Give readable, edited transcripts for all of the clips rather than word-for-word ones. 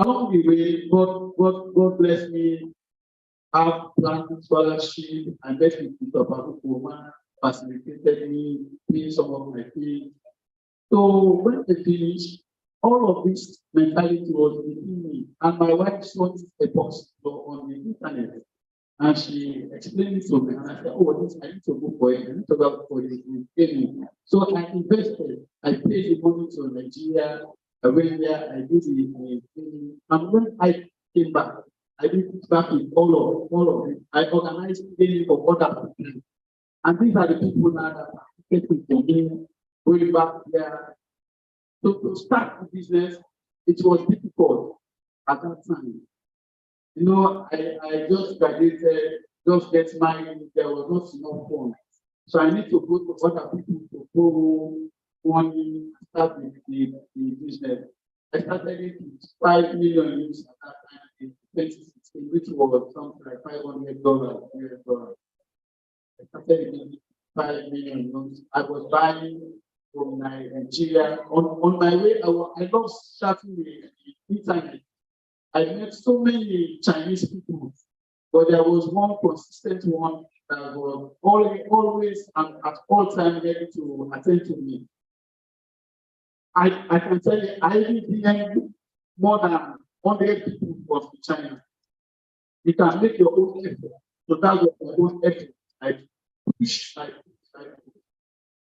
along the way, God bless me. Have granted scholarship and met with the Woman, facilitated me paying some of my fees. So when I finished, all of this mentality was within me. And my wife saw a post on the internet. And she explained it to me. And I said, oh, this, I need to go for it. I need to go for it. So I invested. I paid the money to Nigeria. I went there. I did the training. And when I came back, I did it back with all of it. I organized training for other people. And these are the people now that are getting for me, going back there. So to start the business, it was difficult at that time. You know, I just graduated, just get married, there was not enough funds. So I need to go to other people to borrow money, start the business. I started it with 5 million at that time in 2016, which was something like $500. I started with 5 million. I was buying from Nigeria. On my way, I love starting the internet. I met so many Chinese people, but there was one consistent one that was always and at all times ready to attend to me. I can tell you, I didn't more than 100 people from China. You can make your own effort. So that's your own effort. I push.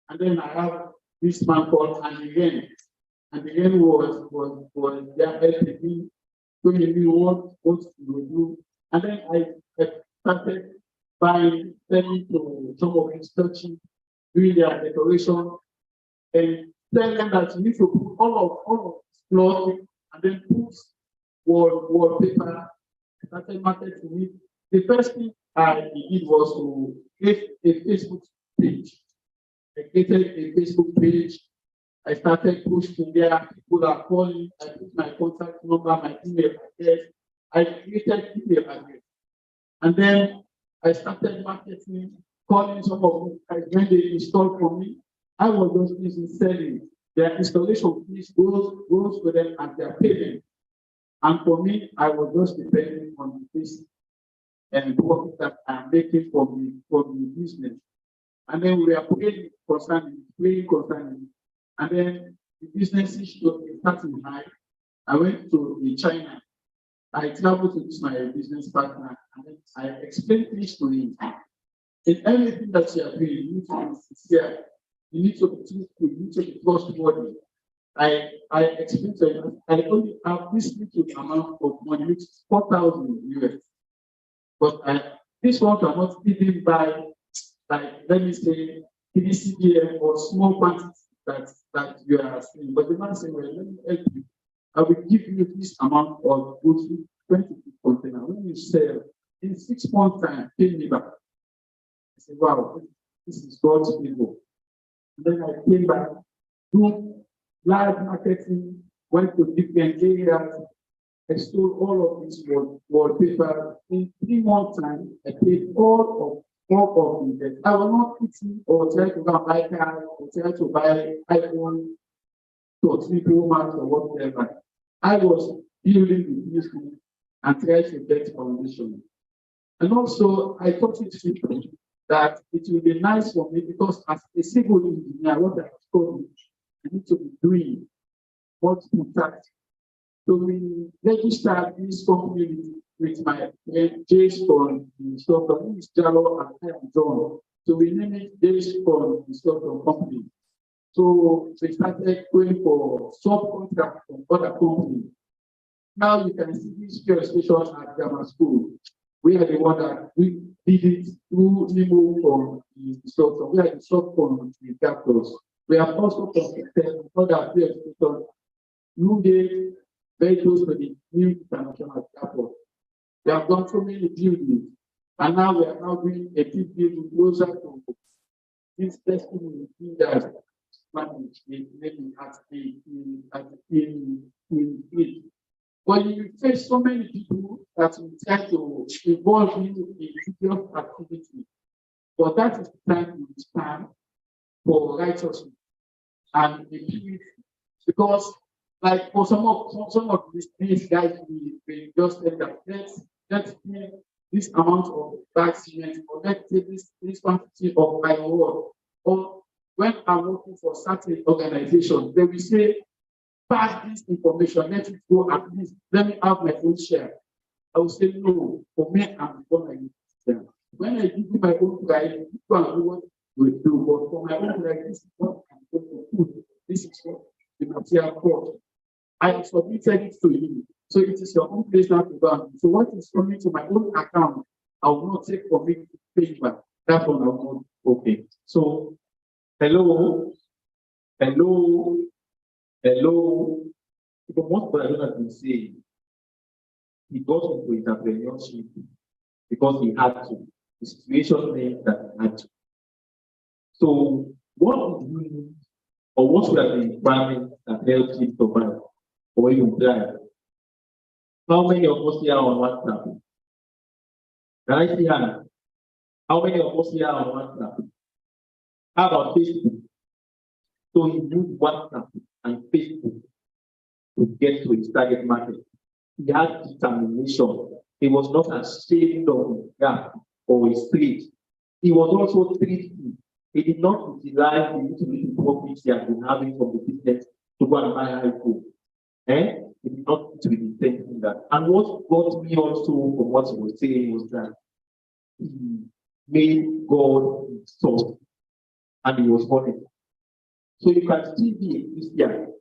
And then I have this man called Andy. And the end was their helping me, showing me what to do. And then I started buying, selling to some of his churches, doing their decoration, and tell them that you need to put all of cloth and then put wallpaper. I started marketing it. The first thing I did was to create a Facebook page. I created a Facebook page. I started pushing there. People are calling. I put my contact number, my email address. I created email address. And then I started marketing, calling some of them. When they installed for me, I was just busy selling. Their installation fees goes with them as their payment. And for me, I was just depending on this and profit that I'm making from the business. And then we are praying concerning. And then the business is starting high. I went to China. I traveled to my business partner, and then I explained this to him. In everything that you are doing, you need to be sincere. You need to be truthful. You need to be trustworthy. I explained to him, I only have this little amount of money, which is 4,000 US. But this one cannot even buy, like, let me say, PDCBM or small quantities that you are seeing. But the man said, well, let me help you. I will give you this amount of goods, 20 container. When you sell, in 6 months' time, pay me back. I said, wow, this is God's people. And then I came back, do live marketing, went to different areas, I stole all of this wallpaper. In 3 months' time, I paid all of the debt. I was not eating or try to buy cars or try to buy iPhone or 3 Pro Max or whatever. I was building the business and trying to get foundation. And also, I thought it people that it will be nice for me because as a civil engineer, what I was told, I need to be doing multiple tasks. So we registered this company with my friend Jason, the instructor, who is Jalo and I am John. So we named it Jason, the instructor company. So we started going for subcontract from other companies. Now you can see this fuel station at grammar school. We are the one that we did it through Nemo from the instructor. We are the subcon with captors. We have also constructed other fuel stations. New day, very close to the new international airport. We have done so many buildings, and now we are now doing a big building closer to this testing in that managed maybe at in. But you face so many people that will try to involve you in religious activity. But that is the time you stand for righteousness and the peace, because like for some of these guys, we just said that let's give this amount of bag cement, or let's take this quantity of iron ore. Or when I'm working for certain organizations, they will say, pass this information, let it go at least, let me have my own share. I will say no, for me, I'm gonna use them. When I give you my own price, you can do what you do, but for my own price, this is what I'm going to put. This is what the material cost. I submitted it to you. So it is your own place now to go. So what is coming to my own account, I will not take for me to pay back. That one I will not. Okay. So hello, hello, hello. But what Brother has been saying, he got into entrepreneurship because he had to. The situation meant that he had to. So what would you need, or what would have been requirements that helped him survive or even thrive? How many of us here are on WhatsApp? Can I see hands? How many of us here are on WhatsApp? How about Facebook? So he used WhatsApp and Facebook to get to his target market. He had determination. He was not ashamed of his gap or his street. He was also thrifty. He did not utilize the little profits he had been having from the business to go and buy iPhone. He did not to be intending that. And what got me also from what he was saying was that he made God his source and he was honest. So you can still be a Christian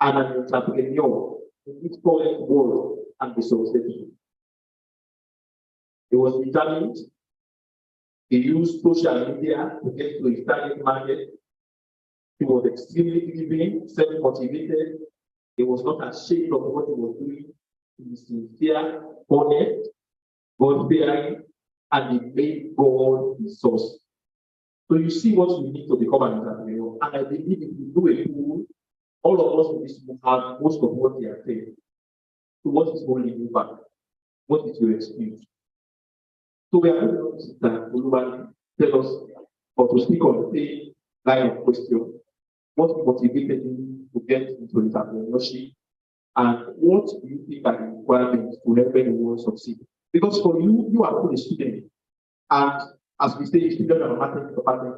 and an entrepreneur in this current world and be successful. He was determined. He used social media to get to his target market. He was extremely giving, self-motivated. He was not ashamed of what he was doing. He was sincere, honest, God-fearing, and he made God his source. So you see what we need to become an entrepreneur. And I believe if you do a pool, all of us in this room have most of what they are saying. So what is holding you back? What is your excuse? So we are going to sit down and tell us, or to speak on the same line of question. What motivated you to get into entrepreneurship? And what do you think are the requirements to help anyone succeed? Because for you, you are still a student. And as we say, student of marketing department,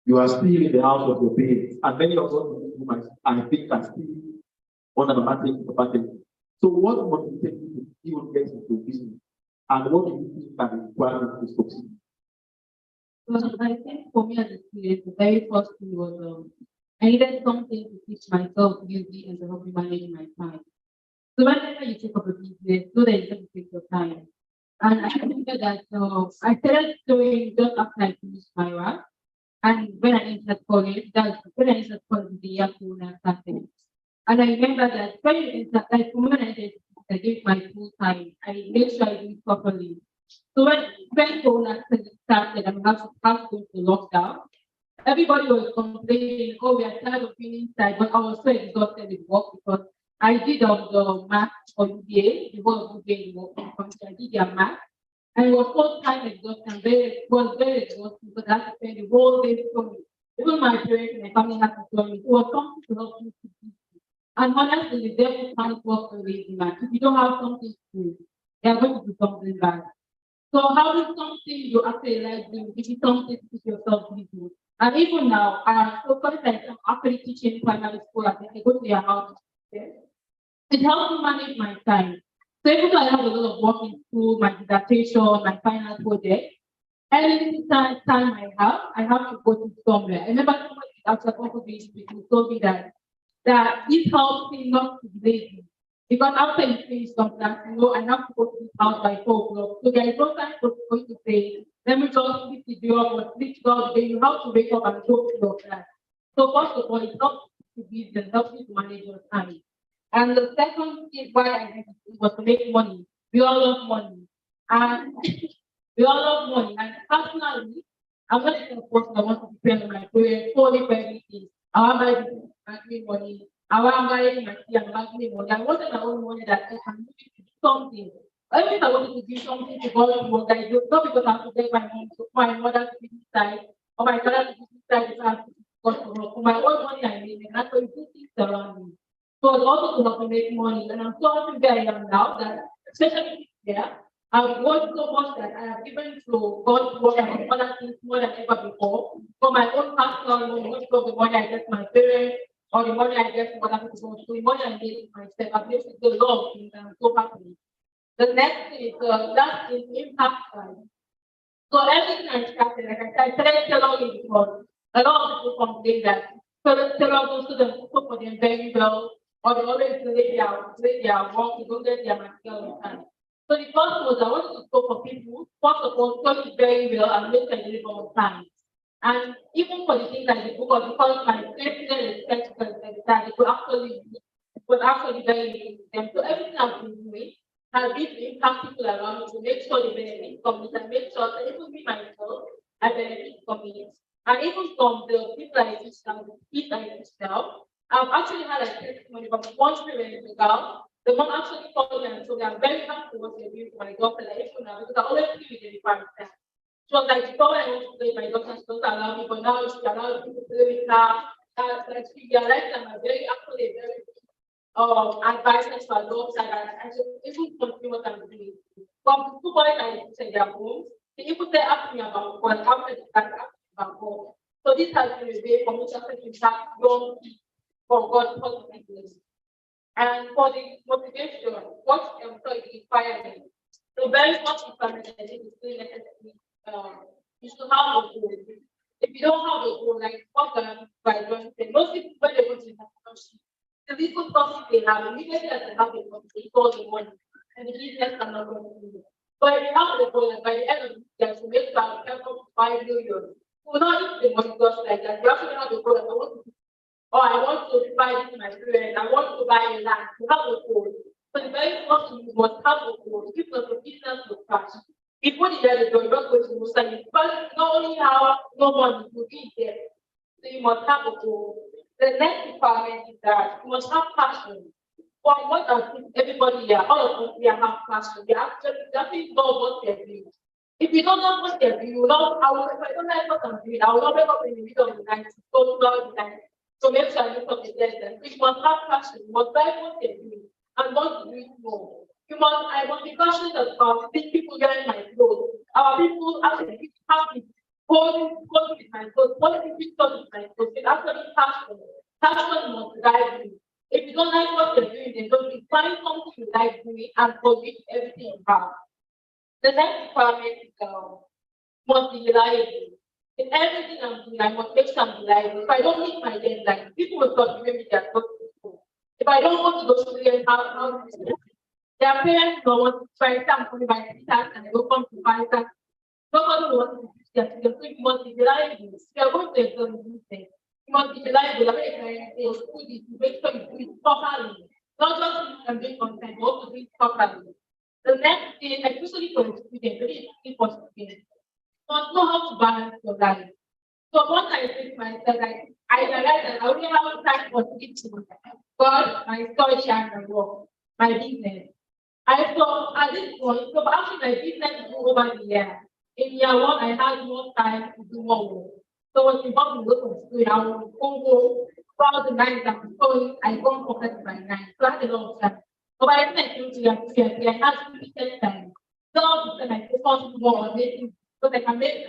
you are still in the house of your parents. And many of us in this room, I think, are still on the marketing department. So what motivated you to even get into business? And what do you think are the requirements to succeed? Well, I think for me as a student, the very first thing was I needed something to teach myself busy and to help me manage my time. So whenever you take up a business, know that you have to take your time. And I think that I started doing just after I finished my work. And when I entered college, that's when I entered college the year Corona started. And I remember that when you enter, like when I entered, I gave my full time. I made sure I do it properly. So when Corona started and we have to go to lockdown, everybody was complaining, oh, we are tired of being inside. But I was so exhausted with work because I did the math for UBA, the whole of UBA work. I did their math. And it was so time exhausting, it was very exhausting because I had to spend the whole day studying. Even my parents and my family had to study. It was something to help me to do. And honestly, the devil can't work for lazy man. If you don't have something to do, they are going to do something bad. So how is something you actually like doing? If you something to keep yourself busy. And even now, so sometimes I'm actually teaching primary school. I go to their house. It helps me manage my time. So even though I have a lot of work in school, my dissertation, my final project, any time I have to go to somewhere. I remember somebody after also being speaking told me that it helps me not to be lazy. Because after you finish some class, I have to go to this house by 4 o'clock. So there is no time for you to say, let me just sleep the day up or sleep throughout the day. You have to wake up and go to your class. So first of all, it helps you to be busy and helps you to manage your time. And the second thing why I did it was to make money. We all love money. And we all love money. And personally, I'm not the person that wants to depend on my parents solely for everything. I want to buy this and give me money. I want to buy my tea and give me money. I wanted my own money that I can use it to do something. Every time I wanted to do something to God, what I do, not because I have to beg my mother to be inside, or my father to be inside, because I have to go to work. For my own money I made, and that's why you do things around me. So it's also to help me make money. And I'm so happy where I am now that, especially here, I've worked so much that I have given to God work and other things more than ever before. For my own personal loan, most of the money I get from my parents, or the money I get from other people, so the money I get from myself, I've made it a lot of things and I'm so happy. The next thing is that is impact side. So everything I started, like I started tailoring because a lot of people complain that tailor goes to the cook for them very well, or they always delay their work, they don't get their material on time. So the first was I wanted to go for people, first of all, tell it very well and make them deliver on time. And even for the things like the book, or because my president is skeptical that it could actually very easy to them. So everything I've been doing has been to impact people around me to make sure they benefit from it and make sure that even me myself, I benefit from it. And even from the people I teach now, the kids I teach now, I've actually had a testimony from one parent in the girl. The mom actually called me and told me I'm very happy with what you're doing for my daughter, like even now, because I always feel with the department. She was like, before I want to play my daughter, she doesn't allow me, but now she allows me to play with her. That she realized that I'm very actually very advisors for adults and I should even continue what I'm doing. From two boys I said their homes, they even say ask me about what after the fact about God. So this has been a way for me to actually impact young people for God's positive. And for the motivation, what inspired me. The very first requirement I think is really necessary. You should have a goal. If you don't have a goal, like what by doing, most people when they go to entrepreneurship, the little profit they have, immediately as they have a profit, they call the money, and the business cannot continue. But if you have the goal, and by the end of the year, to make that effort 5 million, you will not eat the money just like that. You actually have a goal, and I want to, or I want to buy this to my parents, I want to buy a land. You have a goal. So the very first thing you must have a goal. If not, the business will crash. Before the year is done, you're not going to lose money. But not only have no money, you will be there. So you must have a goal. The next requirement is that you must have passion. For what I think everybody here, all of us here have passion. They actually know what they're doing. If you don't know what they're doing, you know, if I don't know what I'm doing, I will not wake up in the middle of the night to go throughout the night. So make sure I look up the deadline. You must have passion. You must like what they're doing and want to do it more. I must be passionate about seeing people wearing my clothes. Our people actually have it. Holding with my clothes, holding pictures with my clothes. It's actually passion. Passion must guide you. If you don't like what you're doing, then don't find something you like doing and forget everything you have. The next requirement is must be reliable. In everything I'm doing, I must make sure I'm reliable. If I don't meet my deadline, people will stop giving me their stuff. If I don't go to those students, how do you their parents don't want to find something by sisters and they will come to find that. Nobody wants to teach their children, so you must be reliable. If you are going to exam business, you must be reliable. Like your school is to make sure you do it properly. Not just do it on time, but also do it properly. The next thing, especially for the students, very important for students, you must know how to balance your life. So once I think myself, I realized that I only have time for three things: God, my study, and my work, my business. I thought at this point, so actually my business grew over the year. In year one, I had more time to do more work. So when you got to go to school, I would go throughout the night and so I don't focus by night. So that's a lot of time. So by the time I came to year I had limited time. So I focus more on making so that I can make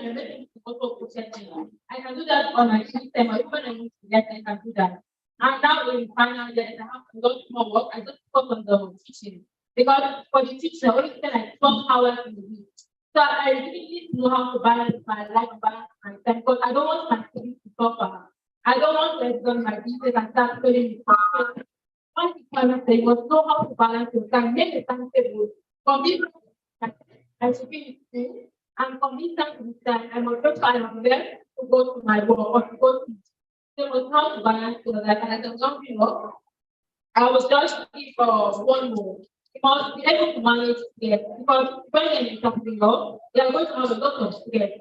also protecting. I can do that on my free time, or even when I need to get, I can do that. And now in final year, I have a lot more work. I just focus on the teaching. Because for the teacher, I only spend like 12 hours in the week. So I really need to know how to balance my life, balance my time, because I don't want my students to suffer. I don't want to exhaust my business and start failing. Once you balance, you must know how to balance your time, make a timetable. From this I should be in school, and from this time to this time, I must make sure I am there to go to my work or to go to teach. So you must know how to balance your life. And as I'm jumping up, I was just looking for one more. You must be able to manage stress because when you're in something else, you're going to have a lot of stress.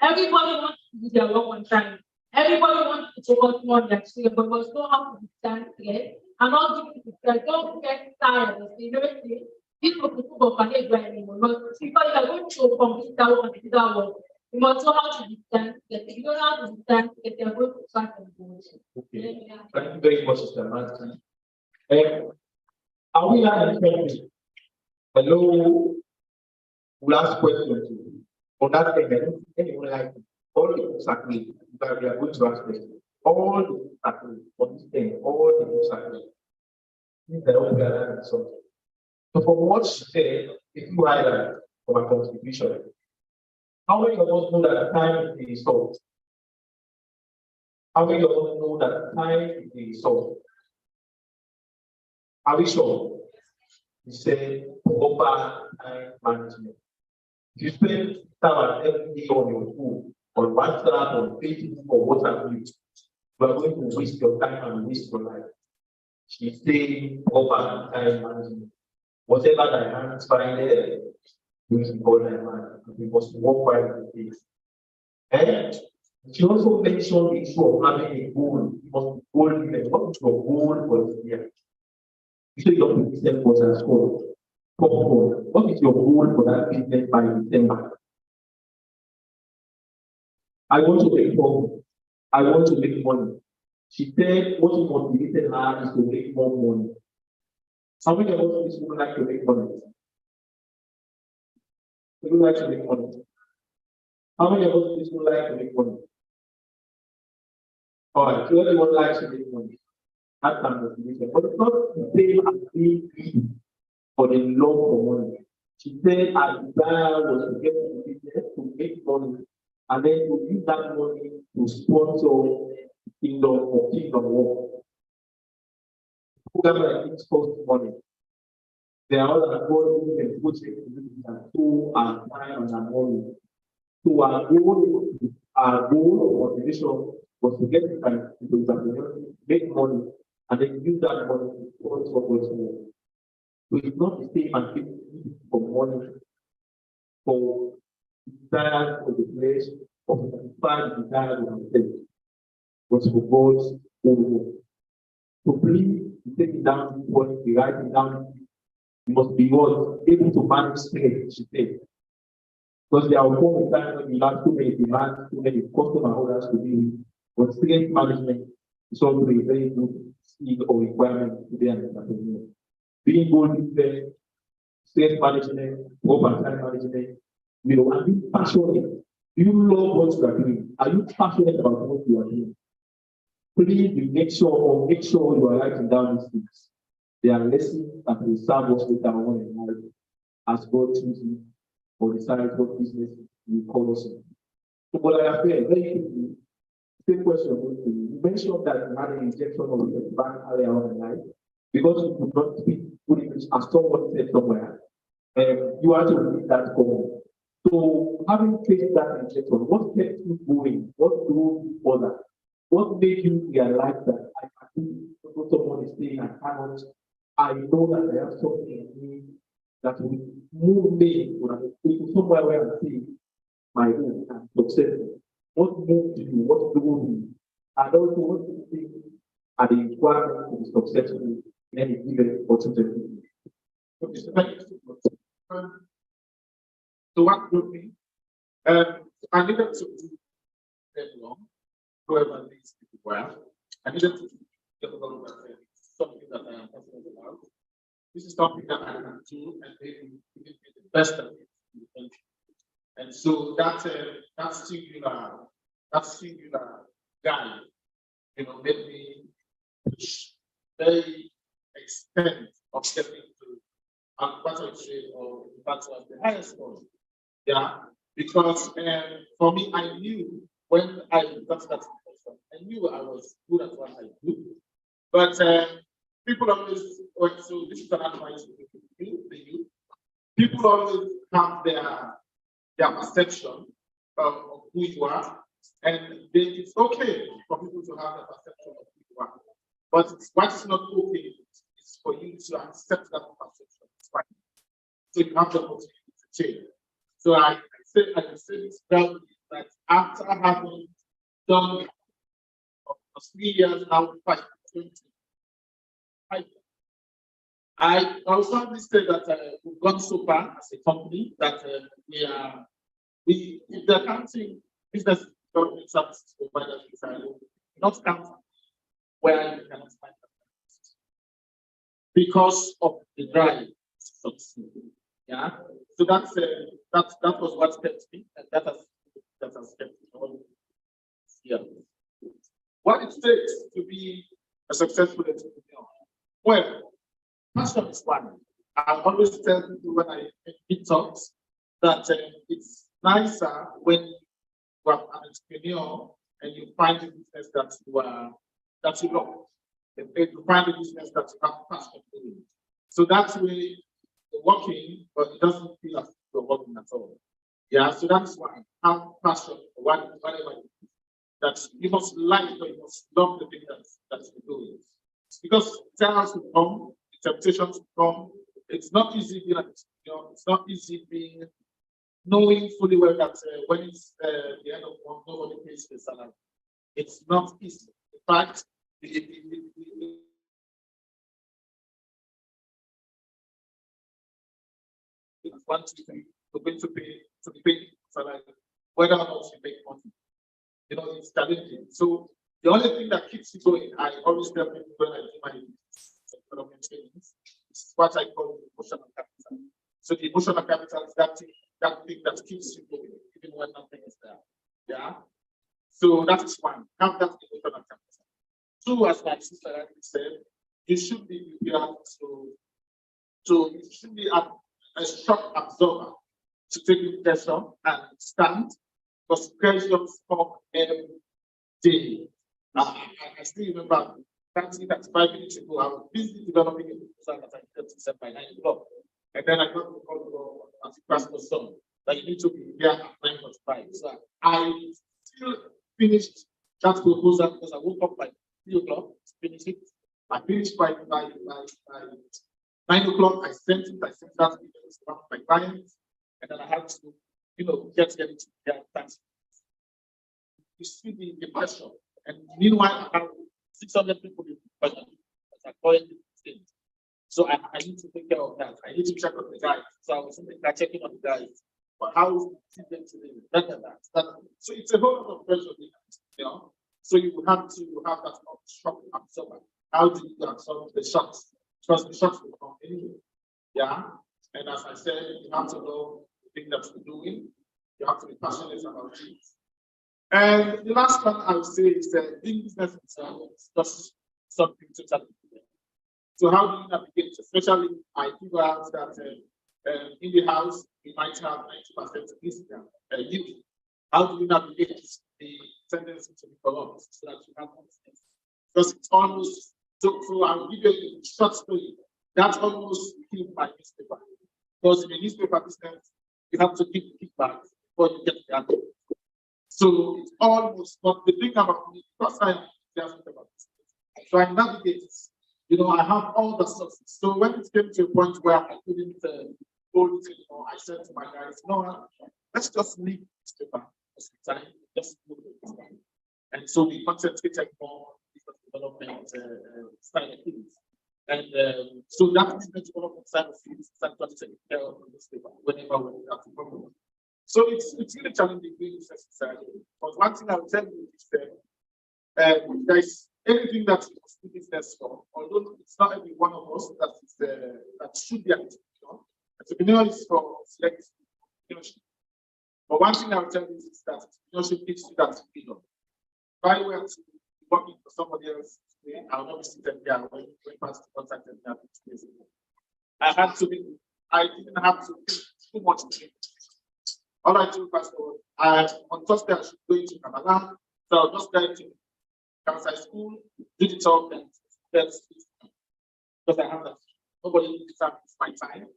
Everybody wants to do their work on time. Everybody wants to focus more on their stress, but must know how to withstand stress and not give it to stress. Don't get tired of the university. These people can get going anymore. Because you are going to complete that work and do that work. You must know how to withstand stress. If you don't know how to withstand stress, you're going to start and go. Okay. Thank you very much, Mr. Martin. Are we learning something? Hello, last question. On that thing, anyone like all the books are clean. But we are going to ask questions. All the books are clean. On this thing, all the books are clean. Means that we are learning something. So from what she said, if you highlight from a contribution, how many of us know that time is the result? How many of us know that time is the result? Are we sure? We say proper time management. If you spend time every day on your phone, on WhatsApp, on Facebook, or what have you, you are going to waste your time and waste your life. She's saying proper time management. Whatever thy hands find there, you will call thy man. We must walk by the faith. And she also mentioned the issue of having a goal. You must be goal driven. What is your goal for this year? You say your business was as follows. What is your goal for that business by December? I want to make money. I want to make money. She said what motivated her is to make more money. How many of us would like to make money? Would you like to make money? How many of us would like to make money? All right, so everyone likes to make money. That's some motivation. But it's not the same as being greedy for the love for money. She said her desire was to get into business, to make money, and then to use that money to sponsor kingdom work. Program like this costs money. There are other goals and good activities and so are time and money. So our goal of motivation was to get into entrepreneurship, make money, and then use that money to sponsor God's work. So it's not the same as giving for money for desires for the flesh or to satisfy the desires of themselves, but for God's own work. So please take it down this point, write it down. You must be what able to manage stress, she said. Because there will come a time when you have too many demands, too many customer orders to deal with. But stress management is also a very good skill or requirement to be an entrepreneur. Being goal driven, stress management, proper time management, and being passionate. Do you love what you are doing? Are you passionate about what you are doing? Please make sure you are writing down these things. There are lessons that will serve us later on in life as God chooses or decides what business we call us in. So, but I have very quickly, same question to you. You mentioned that you had an injection of the bank earlier on in life because you could not speak good English, as someone said somewhere. You had to read that comment. So, having faced that injection, what kept you going? What drove you further? What made you realize that I can do what someone is saying I cannot? I know that I have something in me that will move me to somewhere where I'm saying my own and successful. What moved you? What drove you? And also, what do you think are the requirements to be successful in any given opportunity? Okay, so thank you so much. So what drove me? I needed to do very long. Whoever these people were, I needed to get along with something that I am passionate about. This is something that I can do and maybe give me the best of it in the country. And so that singular guy, made me push very extent of stepping to battle trade or battle of the highest one. Yeah, because for me, I knew when I got that situation, I knew I was good at what I do. But people always, so this is an advice to you. People always have their perception of who you are, and it's okay for people to have a perception of who you are. But what's not okay is for you to accept that perception. It's fine. So you have the opportunity to change. So I say this proudly that after having done for 3 years now, 20, I also say that we've gone so far as a company that if the accounting business government services providers are not counting where you cannot find them. because of the drive to succeed. Yeah. So that was what kept me, and that has kept me all here. What it takes to be a successful entrepreneur? Well, passion is one. I always tell people when I give talks that it's nicer when you are an entrepreneur and you find a business that you love. And you find a business that you have passion for. So that way you're working, but it doesn't feel as if you're working at all. Yeah, so that's why have passion for whatever you do. That you must like or you must love the thing that you're doing. Because trials will come, temptations will come. It's not easy being it's not easy being knowing fully well that when it's the end of the month, nobody pays the salary. It's not easy. In fact, one thing you're going to be paid salary, whether or not you make money. It's challenging. So the only thing that keeps you going, I always tell people when I do my development trainings, is what I call emotional capital. So the emotional capital is that thing that keeps you going, even when nothing is there. Yeah. So that is one. Have that emotional capital. Two, as my sister said, you should be prepared you should be a shock absorber to take pressure and stand, because pressure come every day. I still remember 35 minutes ago, I was busy developing a proposal that I needed to send by 9 o'clock. And then I got the call from Pastor Son that you need to be here at 9:45. So I still finished that proposal because I woke up by 3 o'clock to finish it. I finished by 9 o'clock. I sent that email to my clients, and then I had to, get ready to get thanks. You see the pressure. And meanwhile, I have 600 people in question that are currently things. So I need to take care of that. I need to check on the guys. So I was checking on the guys. But how is it today? That. So it's a whole lot of pressure, So you have to have that shock absorber. How do you absorb the shocks? Because the shocks will come anyway. Yeah. And as I said, you have to know the thing that you're doing. You have to be passionate about it. And the last one I would say is that doing business itself is just something totally different. So how do you navigate? Especially, I figure out that in the house, we might have 90% youth. How do you navigate the tendency to be corrupt so that you have business? Because it's almost, so I'll give you a short story. That's almost killed my newspaper. Because in the newspaper business, you have to give kickbacks before you get the answer. So it's almost not the thing about me, because I'm enthusiastic about this. So I navigate, I have all the sources. So when it came to a point where I couldn't hold it anymore, I said to my guys, let's just leave this paper for some time, just move it. And so we concentrated more on business development side of things. And so that business development side of things started to take care of the newspaper whenever we have a problem. So it's really challenging doing business society. But one thing I'll tell you is that there's anything that you must do business for, although it's not every one of us that should be an entrepreneur. Entrepreneur is for select entrepreneurship. But one thing I'll tell you is that entrepreneurship gives you that freedom. If I were to be working for somebody else today, I'll not be sitting there when past contact me 2 days ago. I didn't have to think too much to think. All I do, Pastor, on Thursday I should go into Canada, so I'll just go to Kansai school, digital, and because I have that. Nobody determines my time,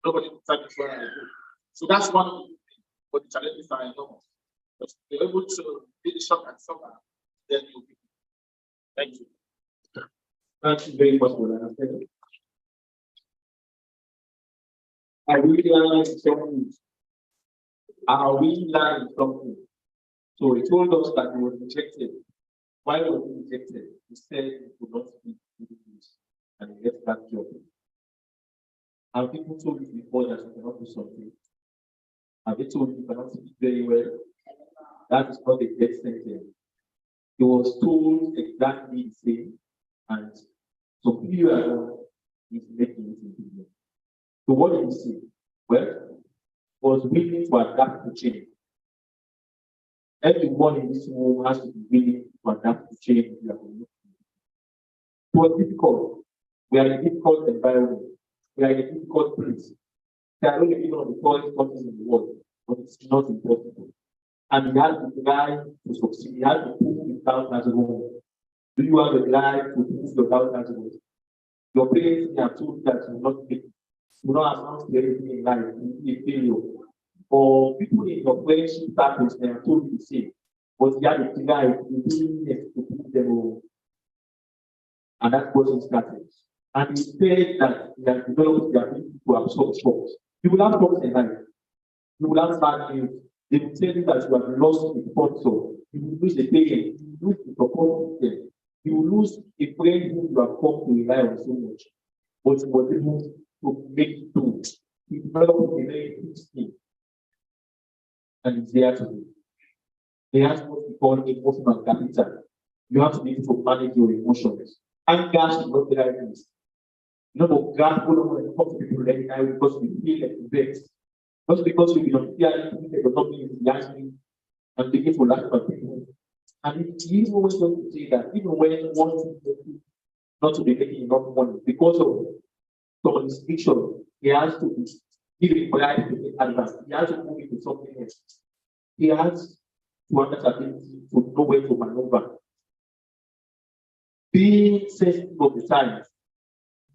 nobody determines where I go. So that's one of the things, but the challenges are enormous. But if you're able to be the shock and suffer, then you'll be. Thank you. Thank you very much for that. I really learned something. We learned something. So he told us that he was rejected. Why was he rejected? He said he could not speak English and he left that job. And people told you before that you cannot do something. And they told you cannot speak very well. That is not a death sentence. He was told exactly the same. And so people is making it in business. So what did he say? Well, was willing to adapt to change. Everyone in this room has to be willing to adapt to change. It was difficult. We are in a difficult environment. We are in a difficult place. They are only one of the poorest countries in the world, but it's not impossible. And he has the drive to succeed. He has to prove his doubt as well. Do you have the drive to prove your doubt as well? Your parents have told you that you will not make it. You will not amount to anything in life. You will be a failure. Or people in your friendship circles, they have told you the same. But you have the drive to willingness to prove them all. And that's what he started. And he said that he has developed the ability to absorb shocks. You will have shocks in life. You will have bad news. They will tell you that you have lost a sponsor. You will lose a parent. You will lose the support system. You will lose a friend whom you have come to rely on so much. But you were able to make it through. He developed a very good skill. And it's there to do. They have what we call emotional capital. You have to be able to manage your emotions. Anger should not drive this. You know, God will not talk to people like that because we feel like vex. Just because you don't feel anything, it does not mean it's angry and begin to laugh at people. And he always wants to say that even when one thing not to be making enough money because of some restriction, he has to give a price to take advance. He has to move into something else. He has to have that ability to know where to maneuver. Being sensitive of the times,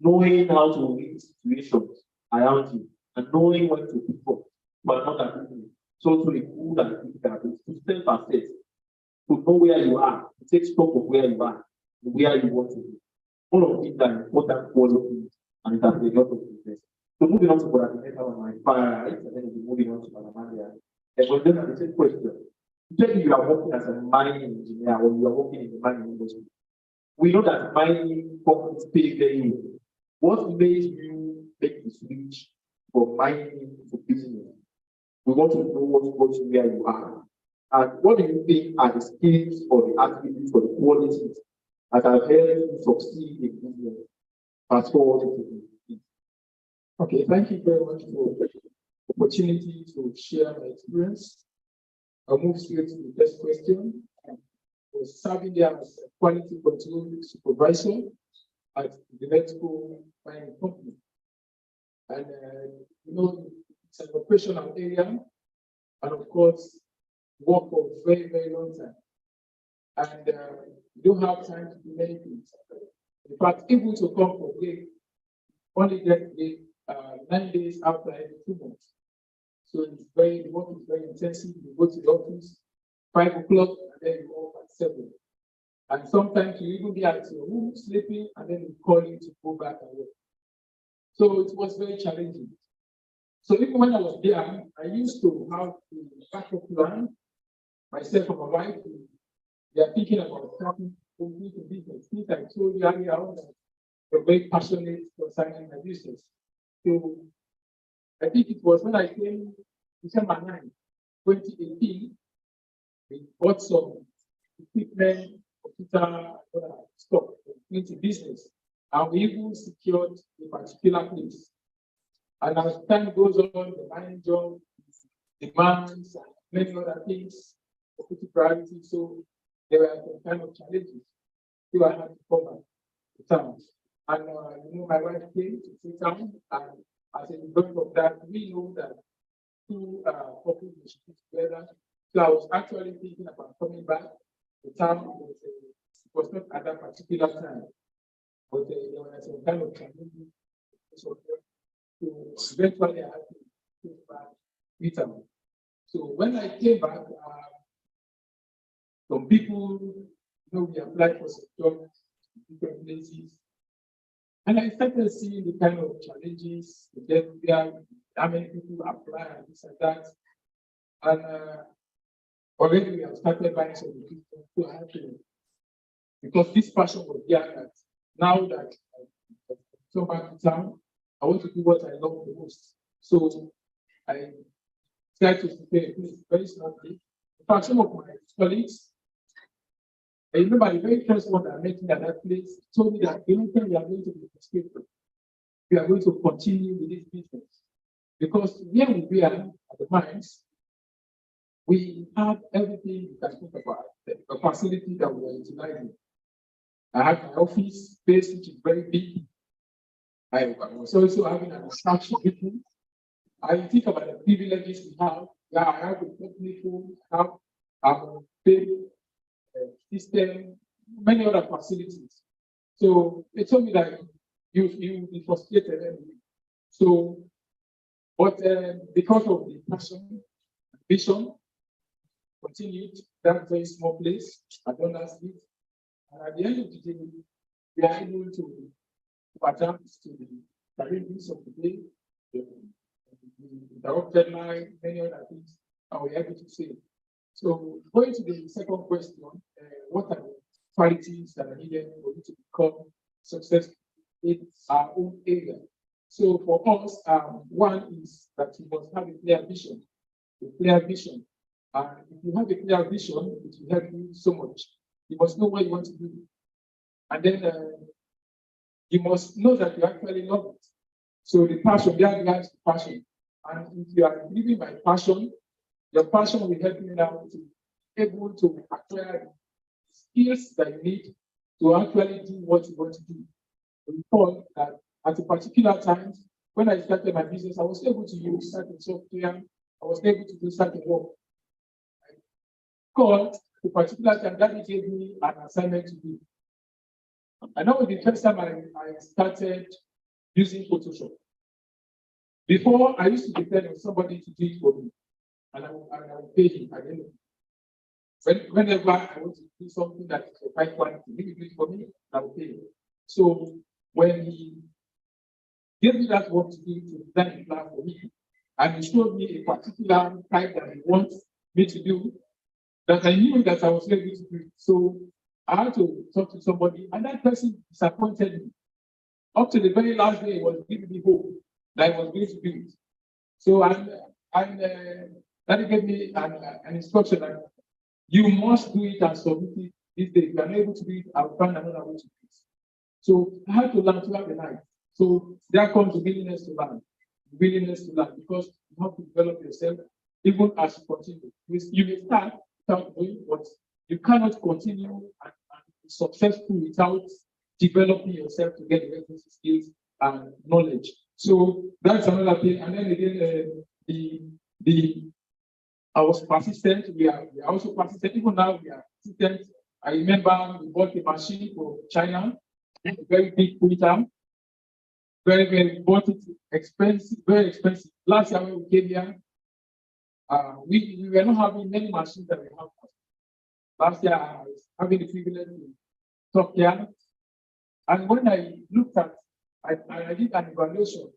knowing how to read situations around you, and knowing when to pick up, but not that people. So to a good and critical ability to self-assess, to know where you are, to take stock of where you are, and where you want to be. All of these are important qualities and it has a lot of business. So moving on to what I think on my fire, right? And then we'll be moving on to Manamalia. And we're just the same question. If you are working as a mining engineer or you are working in the mining industry, we know that mining companies pay very well. What made you make the switch from mining to business? We want to know what got you where you are. And what do you think are the skills or the attributes or the qualities that have helped you succeed in business? Fast forward to the Okay, thank you very much for the opportunity to share my experience. I'll move straight to the first question. I was serving there as a quality control supervisor at the Electrical Mining Company. And it's an operational area, and of course, work for a very, very long time. And you don't have time to do many things. In fact, able to come for break, only get break 9 days after every 2 months. So the work is very intensive. You go to the office 5 o'clock and then you go at 7. And sometimes you even be at your room sleeping and then you call you to go back and work. So it was very challenging. So even when I was there, I used to have the backup plan. Myself and my wife, we are thinking about starting into business. Since I told you earlier on that we're very passionate concerning my business. So I think it was when I came December 9, 2018, we bought some equipment, computer, stuff into business. And we even secured a particular place. And as time goes on, the mining job demands and many other things, put priority. So there were some kind of challenges. So I had to come back to town. And my wife came to sit down, and as a result of that, we know that two couples should be together. So I was actually thinking about coming back to town. It was not at that particular time, but there were some kind of challenges. So eventually I had to come back with them. So when I came back, some people, we applied for some jobs in different places. And I started seeing the kind of challenges, how many people apply and this and that. And already we have started buying some equipment to happen. Because this passion was there that now that I come back to town, I want to do what I love the most. So I tried to prepare a place very smartly. In fact, some of my colleagues, I remember the very first one that I met me at that place told me that the only thing we are going to be frustrated. we are going to continue with this business. Because where we are at the mines, we have everything you can think about, the facility that we are utilizing. I have my office space, which is very big. I was also having an instruction meeting. I think about the privileges we have. Yeah, I have a company phone, I have a paid system, many other facilities. So they told me that you will be frustrated anyway. So, but because of the passion, vision, continued that very small place, I don't ask it. And at the end of the day, we are able to adapt to the challenges of the day, the interrupted line, many other things, and we're able to say. So going to the second question, what are the qualities that are needed for you to become successful in our own area? So for us, one is that you must have a clear vision. A clear vision. And if you have a clear vision, it will help you so much. You must know what you want to do. And then you must know that you actually love it. So the passion, that lies the passion. And if you are living by passion, your passion will help you now to be able to acquire skills that you need to actually do what you want to do. Recall that at a particular time, when I started my business, I was able to use certain software, I was able to do certain work. Because at a particular time, that gave me an assignment to do. And that was the first time I started using Photoshop. Before, I used to depend on somebody to do it for me, and I would pay him at the end of it. Whenever I want to do something that is of high quality, he will do it for me, I will pay him. So when he gave me that work to do to design a plan for me, and he showed me a particular type that he wants me to do, that I knew that I was able to do it. So I had to talk to somebody, and that person disappointed me. Up to the very last day, he was giving me hope that I was going to do it. So that gave me an instruction that you must do it and submit it this day. If you are not able to do it, I'll find another way to do it. So I had to learn to have a life. So there comes the willingness to learn. Willingness to learn, because you have to develop yourself even as you continue. You may start without doing, but you cannot continue and be successful without developing yourself to get the requisite skills and knowledge. So that's another thing. And then again, I was persistent. We are also persistent. Even now we are persistent. I remember we bought a machine from China, a very big printer. We bought it expensive, very expensive. Last year when we came here, we were not having many machines that we have. Last year I was having the privilege to talk here. And when I looked at, I did an evaluation.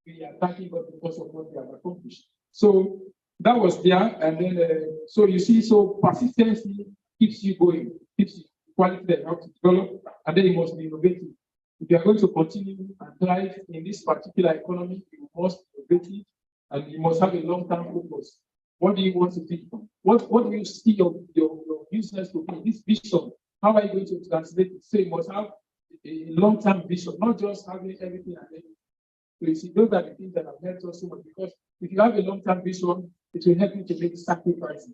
We are thanking God because of what we have accomplished. So that was there, and then so you see, so persistency keeps you going, keeps you quality that you have to develop, and then you must be innovative. If you are going to continue and thrive in this particular economy, you must be innovative, and you must have a long-term focus. What do you want to do? What do you see your business to be? This vision, how are you going to translate it? So you must have a long-term vision, not just having everything and everything. So you see, those are the things that have helped us so much, because if you have a long-term vision, it will help you to make sacrifices.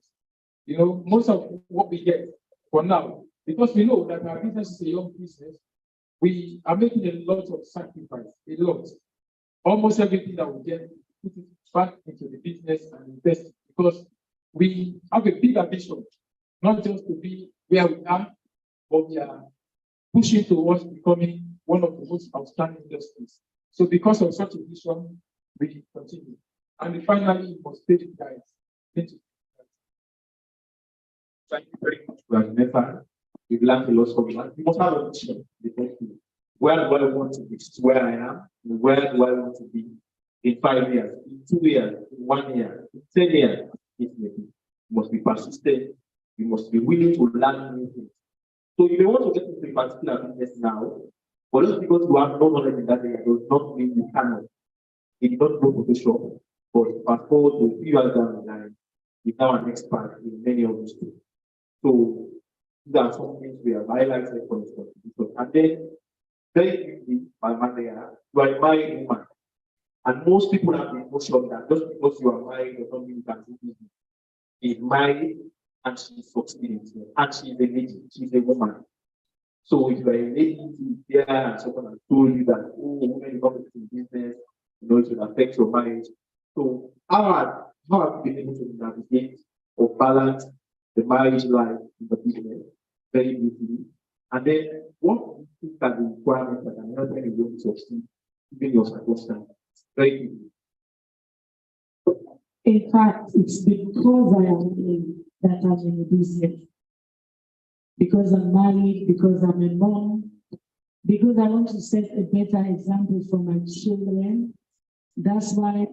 You know, most of what we get for now, because we know that our business is a young business, we are making a lot of sacrifice, a lot. Almost everything that we get, put it back into the business and invest it, because we have a bigger vision, not just to be where we are, but we are pushing towards becoming one of the most outstanding industries. So because of such a vision, we continue. And finally, we must pay the guys. Thank you very much for your effort. We've learned a lot from that. We must have a vision. Where do I want to be? This is where I am. Where do I want to be in 5 years, in 2 years, in 1 year, in 10 years? You must be persistent. You must be willing to learn new things. So you may want to get into a particular business now, but just because you have no knowledge in that area does not mean you cannot. You did not go to the shop, but fast forward to a few years down the line, you're now an expert in many of those things. So these are some things we have highlighted for this contribution. And then very quickly, my man, you are a married woman. And most people have the emotion that just because you are married or something, you can do business. Is married and she's succeeding. And she's a lady, she's a woman. So if you are a lady there and someone has told you that, oh, women come into business, it will affect your marriage. So how have you been able to navigate or balance the marriage life in the business very easily? And then what do you think are the requirements that an entrepreneur is going to succeed given your circumstances? Very easily. In fact, it's because I am that I'm in the business. Because I'm married, because I'm a mom, because I want to set a better example for my children. That's why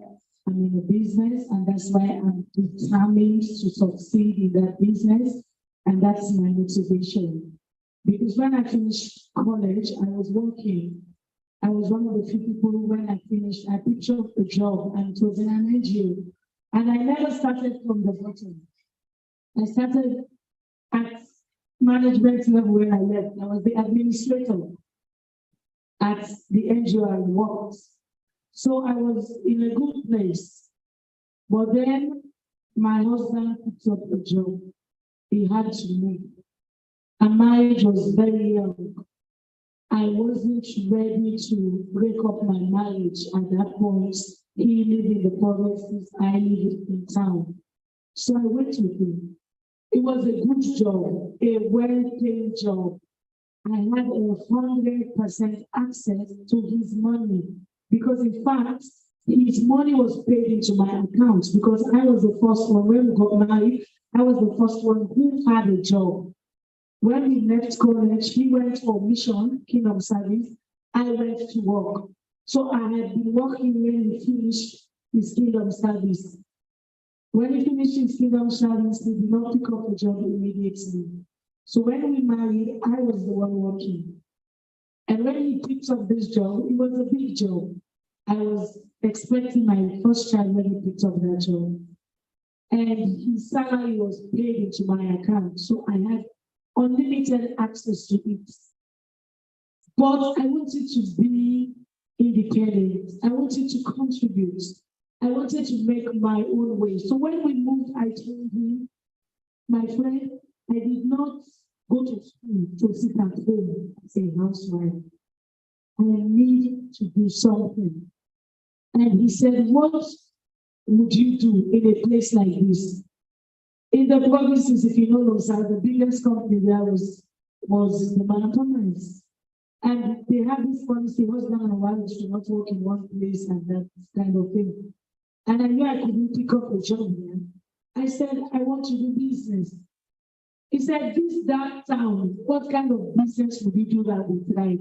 I'm in the business, and that's why I'm determined to succeed in that business, and that's my motivation. Because when I finished college, I was working. I was one of the few people who, when I finished, I picked up a job, and it was in an NGO. And I never started from the bottom. I started at management level when I left. I was the administrator at the NGO I worked. So I was in a good place. But then my husband picked up a job. He had to move. And marriage was very young. I wasn't ready to break up my marriage at that point. He lived in the provinces, I lived in town. So I went with him. It was a good job, a well-paid job. I had 100% access to his money because, in fact, his money was paid into my account because I was the first one. When we got married, I was the first one who had a job. When we left college, he went for mission, kingdom service. I went to work. So I had been working when he finished his kingdom service. When he finished his kingdom service, he did not pick up a job immediately. So when we married, I was the one working. And when he picked up this job, it was a big job. I was expecting my first child when he picked up that job. And his salary was paid into my account. So I had unlimited access to it. But I wanted to be independent. I wanted to contribute. I wanted to make my own way. So when we moved, I told him, my friend, I did not go to school to sit at home as a housewife. I need to do something. And he said, what would you do in a place like this? In the provinces, if you know Lomsa, the biggest company there was the Manatomas. And they have this policy, husband and wife should not work in one place and that kind of thing. And I knew I couldn't pick up a job here. I said, I want to do business. He said, this dark town, what kind of business would you do that would thrive?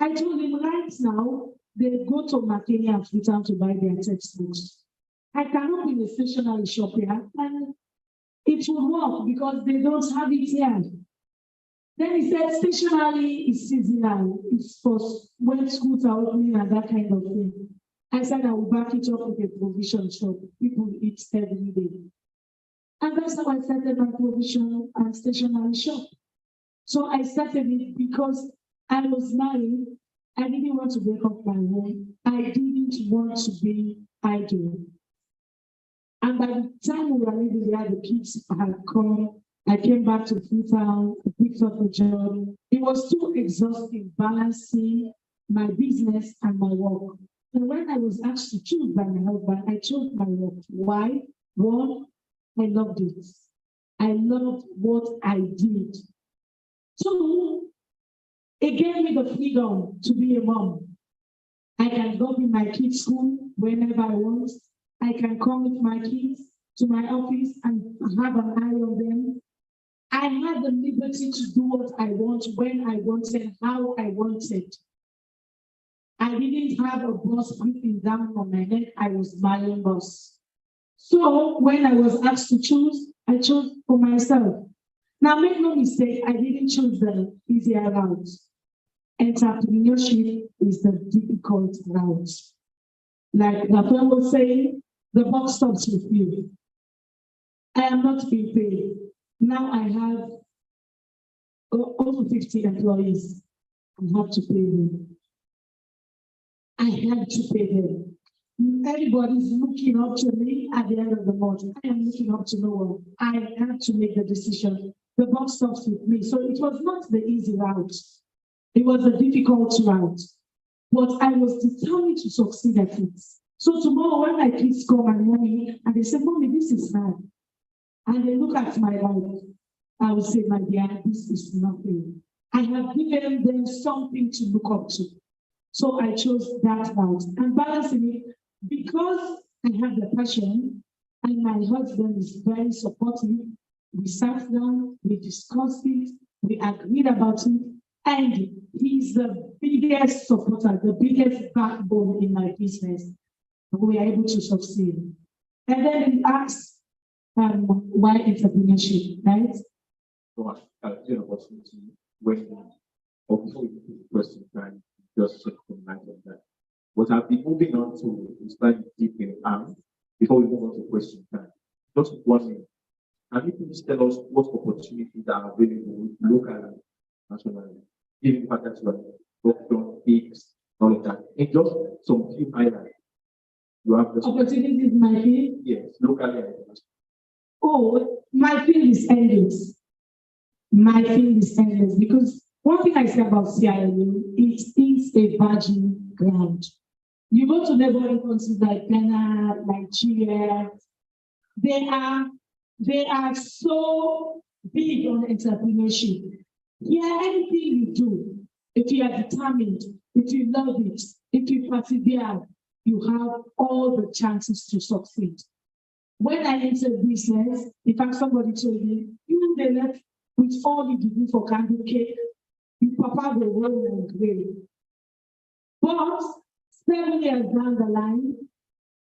I told him, right now, they go to McKinney and Freetown to buy their textbooks. I cannot be in a stationery shop here, and it will work because they don't have it here. Then he said, stationery is seasonal. It's for when schools are opening and that kind of thing. I said, I will back it up with a provision shop. People eat every day. And that's how I started my provision and stationery shop. So I started it because I was married. I didn't want to break up my home. I didn't want to be idle. And by the time we were living there, the kids had come. I came back to Freetown, picked up a job. It was too exhausting balancing my business and my work. And when I was asked to choose by my husband, I chose my work. Why? One, I loved it. I loved what I did. Two, it gave me the freedom to be a mom. I can go in my kids' school whenever I want. I can come with my kids to my office and have an eye on them. I had the liberty to do what I want, when I wanted, how I wanted. I didn't have a boss breathing down on my neck. I was my own boss. So when I was asked to choose, I chose for myself. Now, make no mistake, I didn't choose the easier route. Entrepreneurship is the difficult route. Like the friend was saying, the buck stops with you. I am not being paid. Now I have over 50 employees. I have to pay them. I have to pay them. Everybody's looking up to me at the end of the month. I am looking up to no one. I had to make the decision. The buck stops with me. So it was not the easy route. It was a difficult route. But I was determined to succeed at it. So tomorrow when my kids call my mommy and they say, Mommy, this is hard. And they look at my life, I will say, my dear, this is nothing. I have given them something to look up to. So I chose that route. And balancing it, because I have the passion and my husband is very supportive, we sat down, we discussed it, we agreed about it, and he's the biggest supporter, the biggest backbone in my business. We are able to succeed. And then we asked, why entrepreneurship, right? So I'll give an opportunity when or before we do the question, can just check the mind on that. But I'll be moving on to start deep in before we move on to question time. Just 1 minute. Can you please tell us what opportunities are available locally and nationally? Given the fact that you are worked on gigs, all of that. In just some few highlights. You have the Opportunities in my field? Yes, locally and internationally. Oh, my field is endless. My field is endless because one thing I say about CIU, it is a virgin ground. You go to neighboring countries like Ghana, Nigeria, they are so big on entrepreneurship. Yeah, anything you do, if you are determined, if you love it, if you persevere, you have all the chances to succeed. When I entered business, in fact, somebody told me, you they left with all the degree for candle cake, your papa will roll and grade. But 7 years down the line,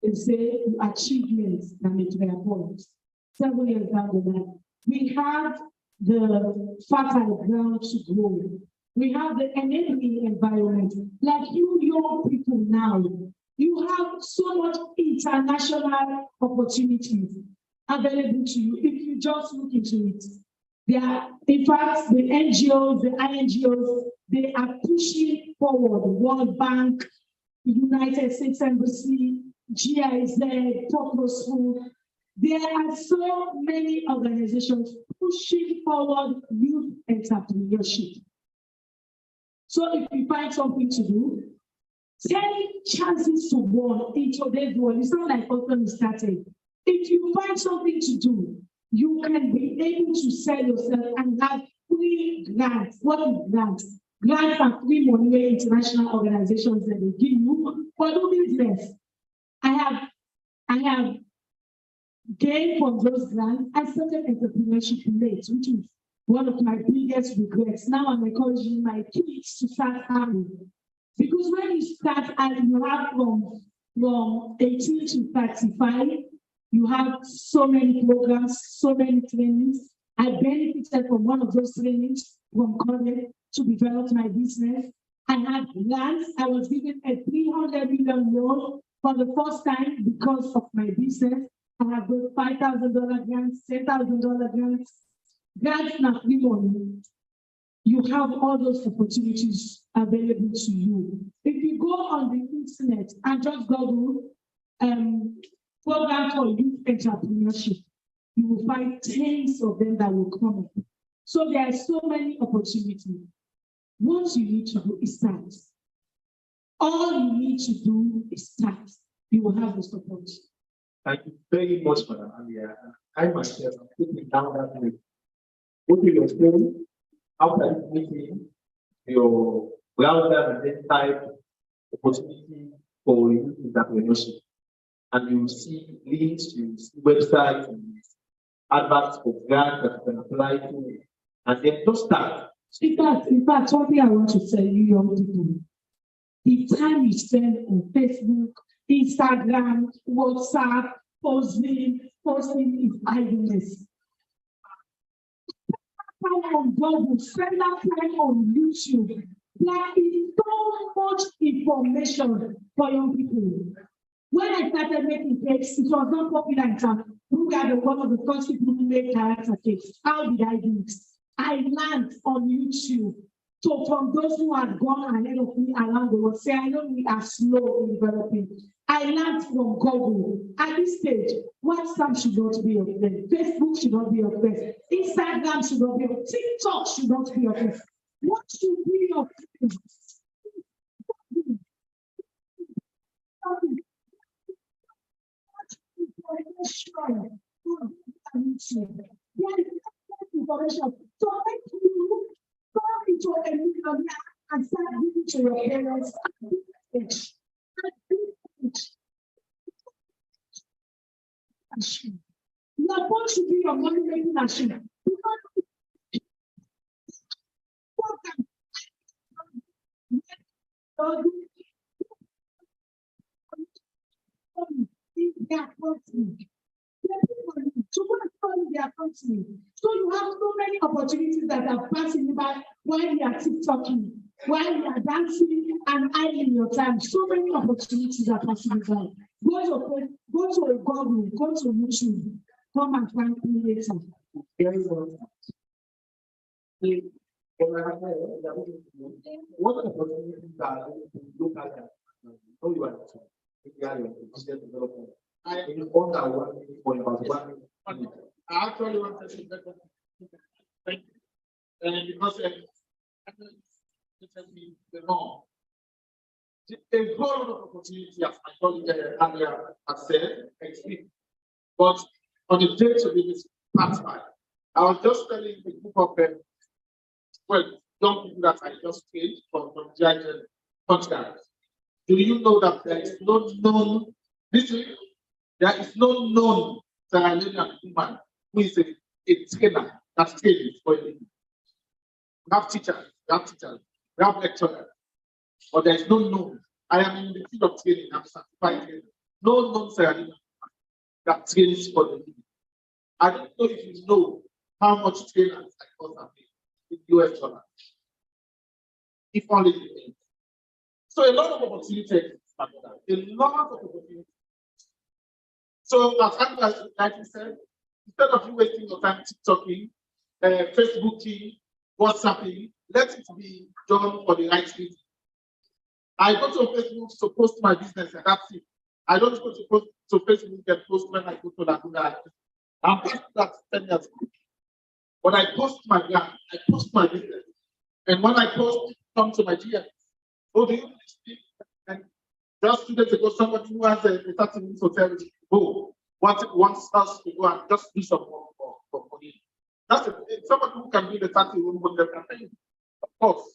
they say achievements that make their points. 7 years down the line, we have the fertile ground to grow. We have the enabling environment. Like you young people now, you have so much international opportunities available to you if you just look into it. They are, in fact, the NGOs, the INGOs, they are pushing forward World Bank, United States Embassy, GIZ, Purpose Food. There are so many organizations pushing forward youth entrepreneurship. So if you find something to do, 10 chances to 1 in today's world. It's not like Austin started. If you find something to do, you can be able to sell yourself and have free grants. What is grants? Grants are free money where international organizations that they give you for doing business. I have gained from those grants. I started entrepreneurship late, which is one of my biggest regrets. Now I'm encouraging my kids to start early. Because when you start and you have from 18 to 35, you have so many programs, so many trainings. I benefited from one of those trainings from college to develop my business. I had grants. I was given a 300 million loan for the first time because of my business. I have got $5,000 grants, $10,000 grants. Grants not free money. You have all those opportunities available to you. If you go on the internet and just Google program for youth entrepreneurship, you will find tens of them that will come up. So there are so many opportunities. What you need to do is start. All you need to do is start. You will have the support. Thank you very much, Madam Alia. I myself am putting down that way. Go to your phone, after this meeting, your browser and then type opportunity for youth entrepreneurship. And you will see links, you will see websites, and adverts for grants that you can apply to, and then just start. In fact, something I want to tell you, young people, the time you spend on Facebook, Instagram, WhatsApp, posting is idleness. Time on Google, spend that time on YouTube. There is so much information for young people. When I started making cakes, it was not popular in town. Who are one of the first people who made character cakes? How did I do it? I learned on YouTube. So from those who had gone ahead of me around the world, say, I know we are slow in developing. I learned from Google. At this stage, WhatsApp should not be your friend. Facebook should not be your friend. Instagram should not be your friend. TikTok should not be your friend. What should be your friend? Information. So make you go into a new career and start giving to your parents at this age. Your phone should be your money making machine. So you have so many opportunities that are passing by while you are TikToking, while you are dancing and idling your time. So many opportunities are passing by. Go to a Google, go to YouTube, come and find me later. Very important. What opportunities are look at that? How you are business development. I informed that one for about 1 minute. I actually wanted to better thank you. Because it has been the norm. A whole lot of opportunity, as my colleague earlier has said, exist. But on the day to be this part time, I was just telling a group of young people that I just trained from GIGN contracts. Do you know that there is no known, there is no known Sierra Leonean woman who is a trainer that trains for a living? We have teachers, we have lecturers, but there is no known. I am in the field of training, I'm certified trainer. No known Sierra Leonean woman that trains for the living. I don't know if you know how much trainers like us are paid in US dollars. If only you know. So a lot of opportunities, a lot of opportunities. So as like you said, instead of you wasting your time TikToking, Facebooking, WhatsApping, let it be done for the right reason. I go to Facebook to post my business and that's it. I don't go to Facebook and post when I go to Laguna. I'm past that 10 years ago. But I post my brand, I post my business. And when I post, come to my GM. Oh, do you speak? And just 2 days ago, somebody who has a 30-minute hotel wants us to go and just do some work for money. That's somebody who can do the 30-room hotel can pay you, of course.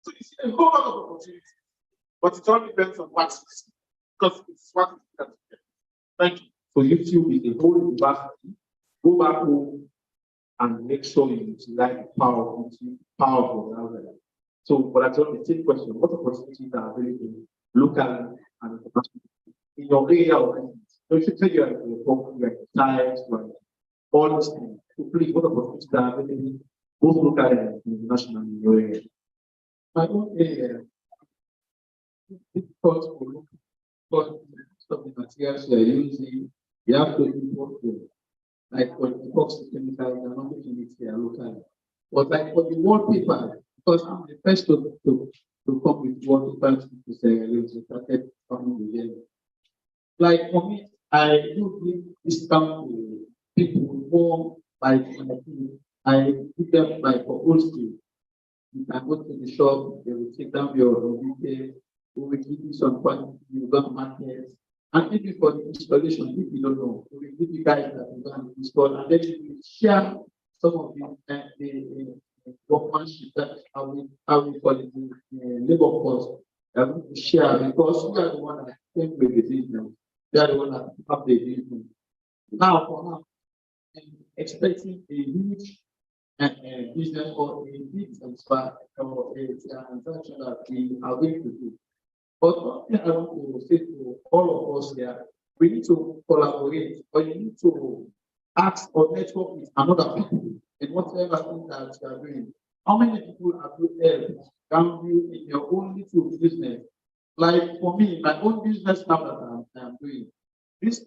So you see a whole lot of opportunities, but it all depends on what because it's what you can get. Thank you. So if you with the whole university, go back home and make sure you utilize the power of the. So, but actually, the same question: what opportunities are available locally and internationally in your area of business? So, if you say you're times, all these things, so please, what opportunities are available both locally and internationally in your area? My own area, difficult to look for some of the materials you are using, you have to import them. Like for the box chemicals, they're not making it here locally. But like for the wallpaper, because I'm the first to come with wallpaper to Sierra Leone, so started coming with them. Like for me, I do give discount to people more by I give them like for old school. You can go to the shop, they will take down your details, we will give you some quantity, you go to market. And maybe for the installation, if you don't know, we will give you guys that you can install, and then you will share some of the workmanship that how we call it the labor cost that we share because we are the one that came with the business. We are the one that have the business. Now, for now, I'm expecting a huge business or a big transfer or a transaction that we are going to do. But one thing I want to say to all of us here, we need to collaborate, or you need to ask or network with another people in whatever thing that you are doing. How many people have you helped can you in your own little business? Like for me, my own business now that I'm doing, this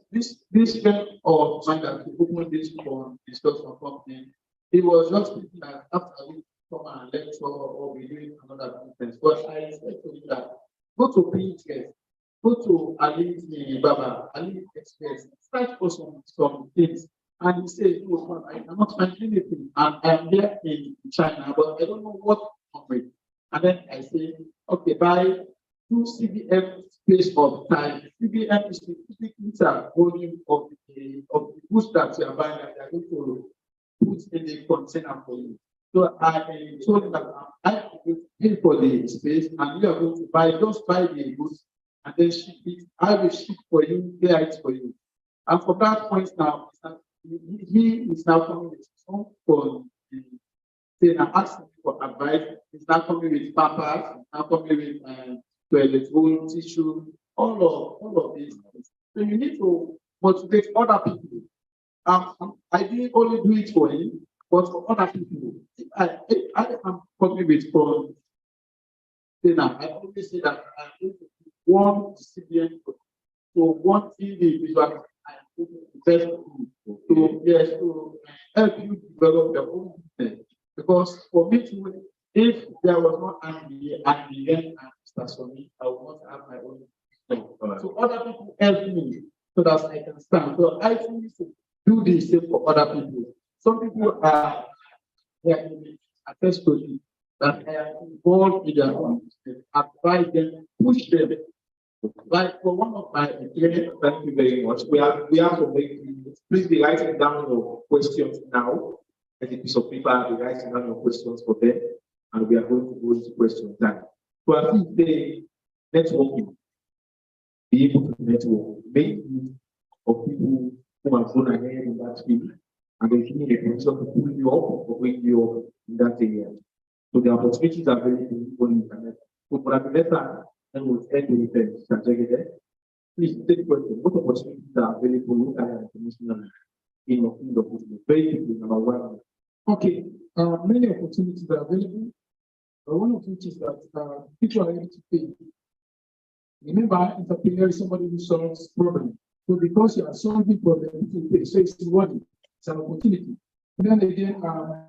friend of mine that opened this for discuss for company, he was just thinking that after come and lecture or be doing another business. But I expect to do that. Go to Pinterest, go to Ali Baba, Ali Express, search for some things. And you say, oh, I cannot find anything. And I'm here in China, but I don't know what to come with. And then I say, okay, buy 2 CBM space of time. CBM is the cubic meter volume of the goods that you are buying that you are going to put in the container for you. So I told him that I will pay for the space and you are going to buy the goods and then ship it. I will ship for you, bear it for you. And from that point now, he is now coming with some for the saying I'm asking for advice. He's now coming with pampers, now coming with toilet roll, tissue, all of these things. So you need to motivate other people. I didn't only do it for him, but for other people. If I am coming with for then I always say that I'm going to do one CBN so one individual and best to yes to help you develop your own business. Because for me to if there was not Andy and Mr. Sonny, I would not have my own business. So other people help me so that I can stand. So I need to do the same for other people. Some people are attached to it that I am involved in their own business, advise them, push them. Like for one of my clients, Thank you very much. We have to make please be writing down your questions now. As a piece of paper, I'll be writing down your questions for them, and we are going to go into question time. So I think the networking, be able to network, make use of people who have gone ahead in that field, and they need a position to pull you up or bring you up in that area. So the opportunities are very on the internet. So for that letter, and we'll end with it. Please take the question. What opportunities are available locally and internationally in your field of business? Very quickly, number one. Okay, many opportunities are available. One of which is that people are able to pay. Remember, entrepreneur is somebody who solves problems. So because you are solving problems, people pay. So it's rewarding. It's an opportunity. And then again,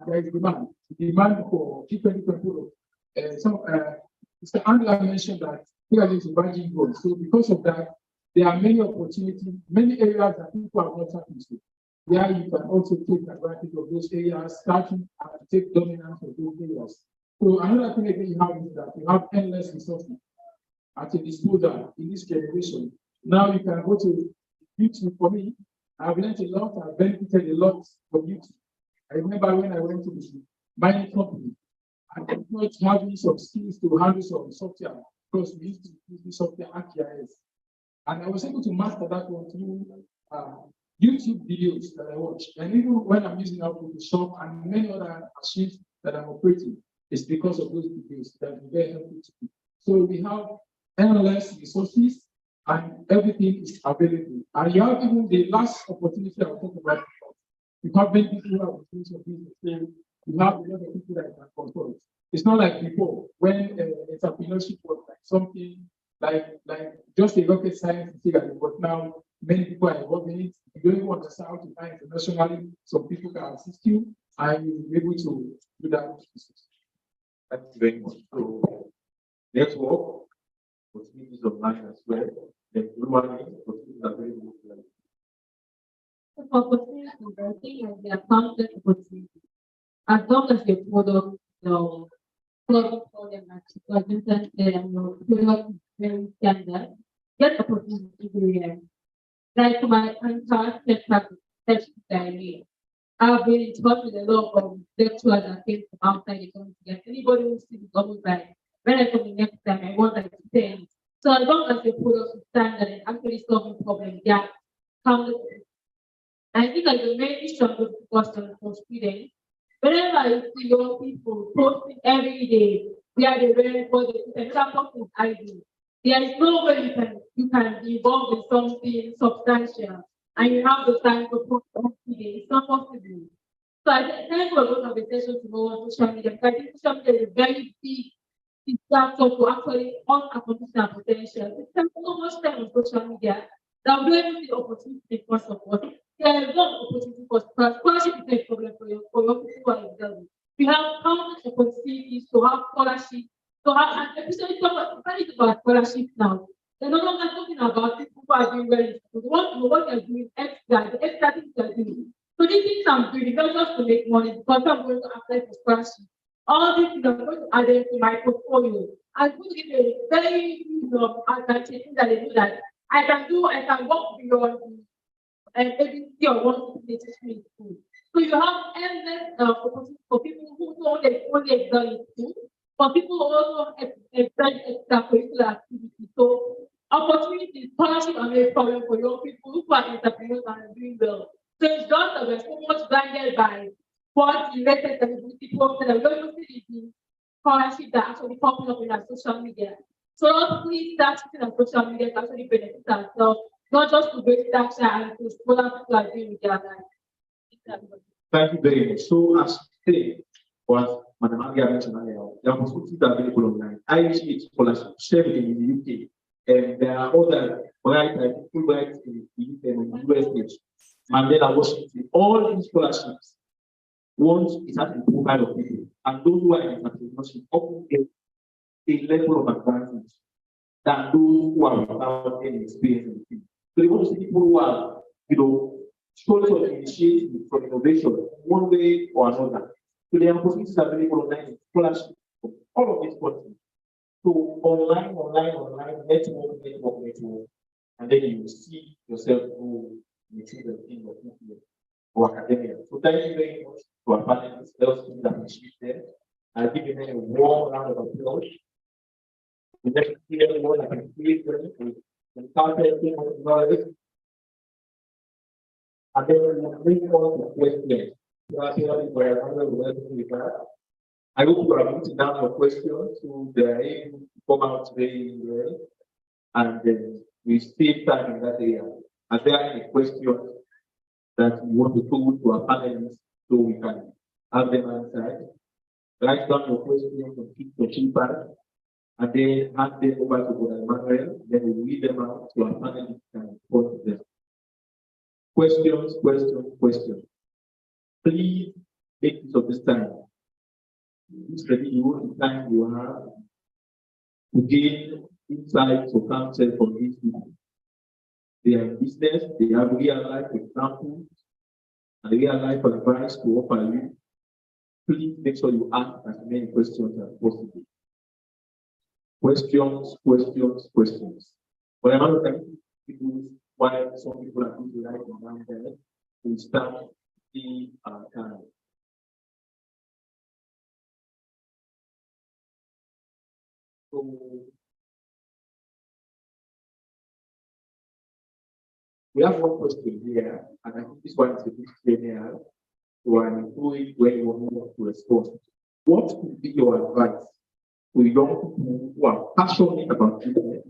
there is demand. Demand for different people. Mr. Angela mentioned that here is emerging growth. So because of that, there are many opportunities, many areas that people are not tapping into. There you can also take advantage of those areas, starting and take dominance of those areas. So another thing again you have is that you have endless resources at your disposal in this generation. Now you can go to YouTube. For me, I've learned a lot, I've benefited a lot from YouTube. I remember when I went to the mining company, I did not having some skills to handle some software because we used to use the software ArcGIS. And I was able to master that one through YouTube videos that I watched. And even when I'm using Outlook Shop and many other machines that I'm operating, it's because of those videos that are very helpful to me. So we have endless resources and everything is available. And you have even the last opportunity I'll talk about. You have many people who have experience of business. You have a lot of people that can control. It's not like before when entrepreneurship was like something like just a rocket science thing, but now many people are involved in it. If you don't even understand how to buy internationally, some people can assist you and you'll be able to do that. Thank you very much. So network, opportunities online as well. Then opportunities available. For opportunities, I think there are countless opportunities. As long as your product, product for them and your product is very standard, get opportunities everywhere. Like my entire diarrhea. I've been in touch with a lot of lecturers that came from outside the country. Anybody who sees almost like when I come in next time, I want like to say. So as long as your product is standard and actually solving problems, yeah, countless. I think like the main struggle for students. Whenever I see young people posting every day, where they wear for the something I do. There is no way you can be involved in something substantial and you have the time to post every day. It's not possible. So I think thank for a lot of conversation to go on social media because I think social media is a very big platform to actually accomplish our potential. We spend so much time on social media that we don't see the opportunity for support. There is no opportunity for scholarship is a problem for your people who are excelling. We have countless opportunities opportunities to have scholarships, to have, and especially about scholarships now. They're no longer talking about people who are doing well in school. They want to know what they're doing extra, the extra things they're doing. So these things I'm doing, not just to make money, because I'm going to apply for scholarship. All these things I'm going to add them to my portfolio. I'm going to give a very advantage that they do that. I can work beyond ABC or one they teach me in school. So you have endless opportunities for people who don't only excel in school, but people who also excel in extracurricular activities. So opportunities, scholarship are a problem for young people who are entrepreneurs and are doing well. So it's just that we're so much blinded by what the latest celebrity posted, and we don't even see the scholarship that actually popping up in our social media. So please start using our social media to actually benefit ourselves, not just to waste that and to spoil people are doing with their life. Thank you very much. So, as today, what Madam Agia mentioned earlier, there are opportunities available online. IHE scholarship, shared in the UK, and there are other Fulbright in the UK and the US, Mandela, Washington, all these scholarships. Once it has a profile of people, and those who are in entrepreneurship often get a level of advantage than those who are without any experience in the field. So they want to see people who are, showing sort of initiative from innovation one way or another. So there are opportunities available online, scholarship from all of these countries. So online, network, and then you will see yourself grow in the field of influence or academia. So thank you very much to our panelists. Let us give them a sheet there. I'll give them a warm round of applause. The next year, one I can create them and start testing on knowledge. And then we will bring on the questions. I hope you are putting down your questions so they are able to come out very well. And then we save time in that area. Are there any questions that you want to put to our panelists so we can have them answered? Write down your questions and keep your feedback, and then hand them over to Brother Emmanuel. Then we read them out to our panelists and respond to them. Questions. Please make use of this time. This ready the time you have to gain insights or counsel from these people. They are in business, they have real life examples and real life advice to offer you. Please make sure you ask as many questions as possible. Questions. But I'm not going to why some people are going to write them down there to start the time. So we have one question here, and I think this one is a bit general, so I'm including where you want to respond. What would be your advice to young people who are passionate about business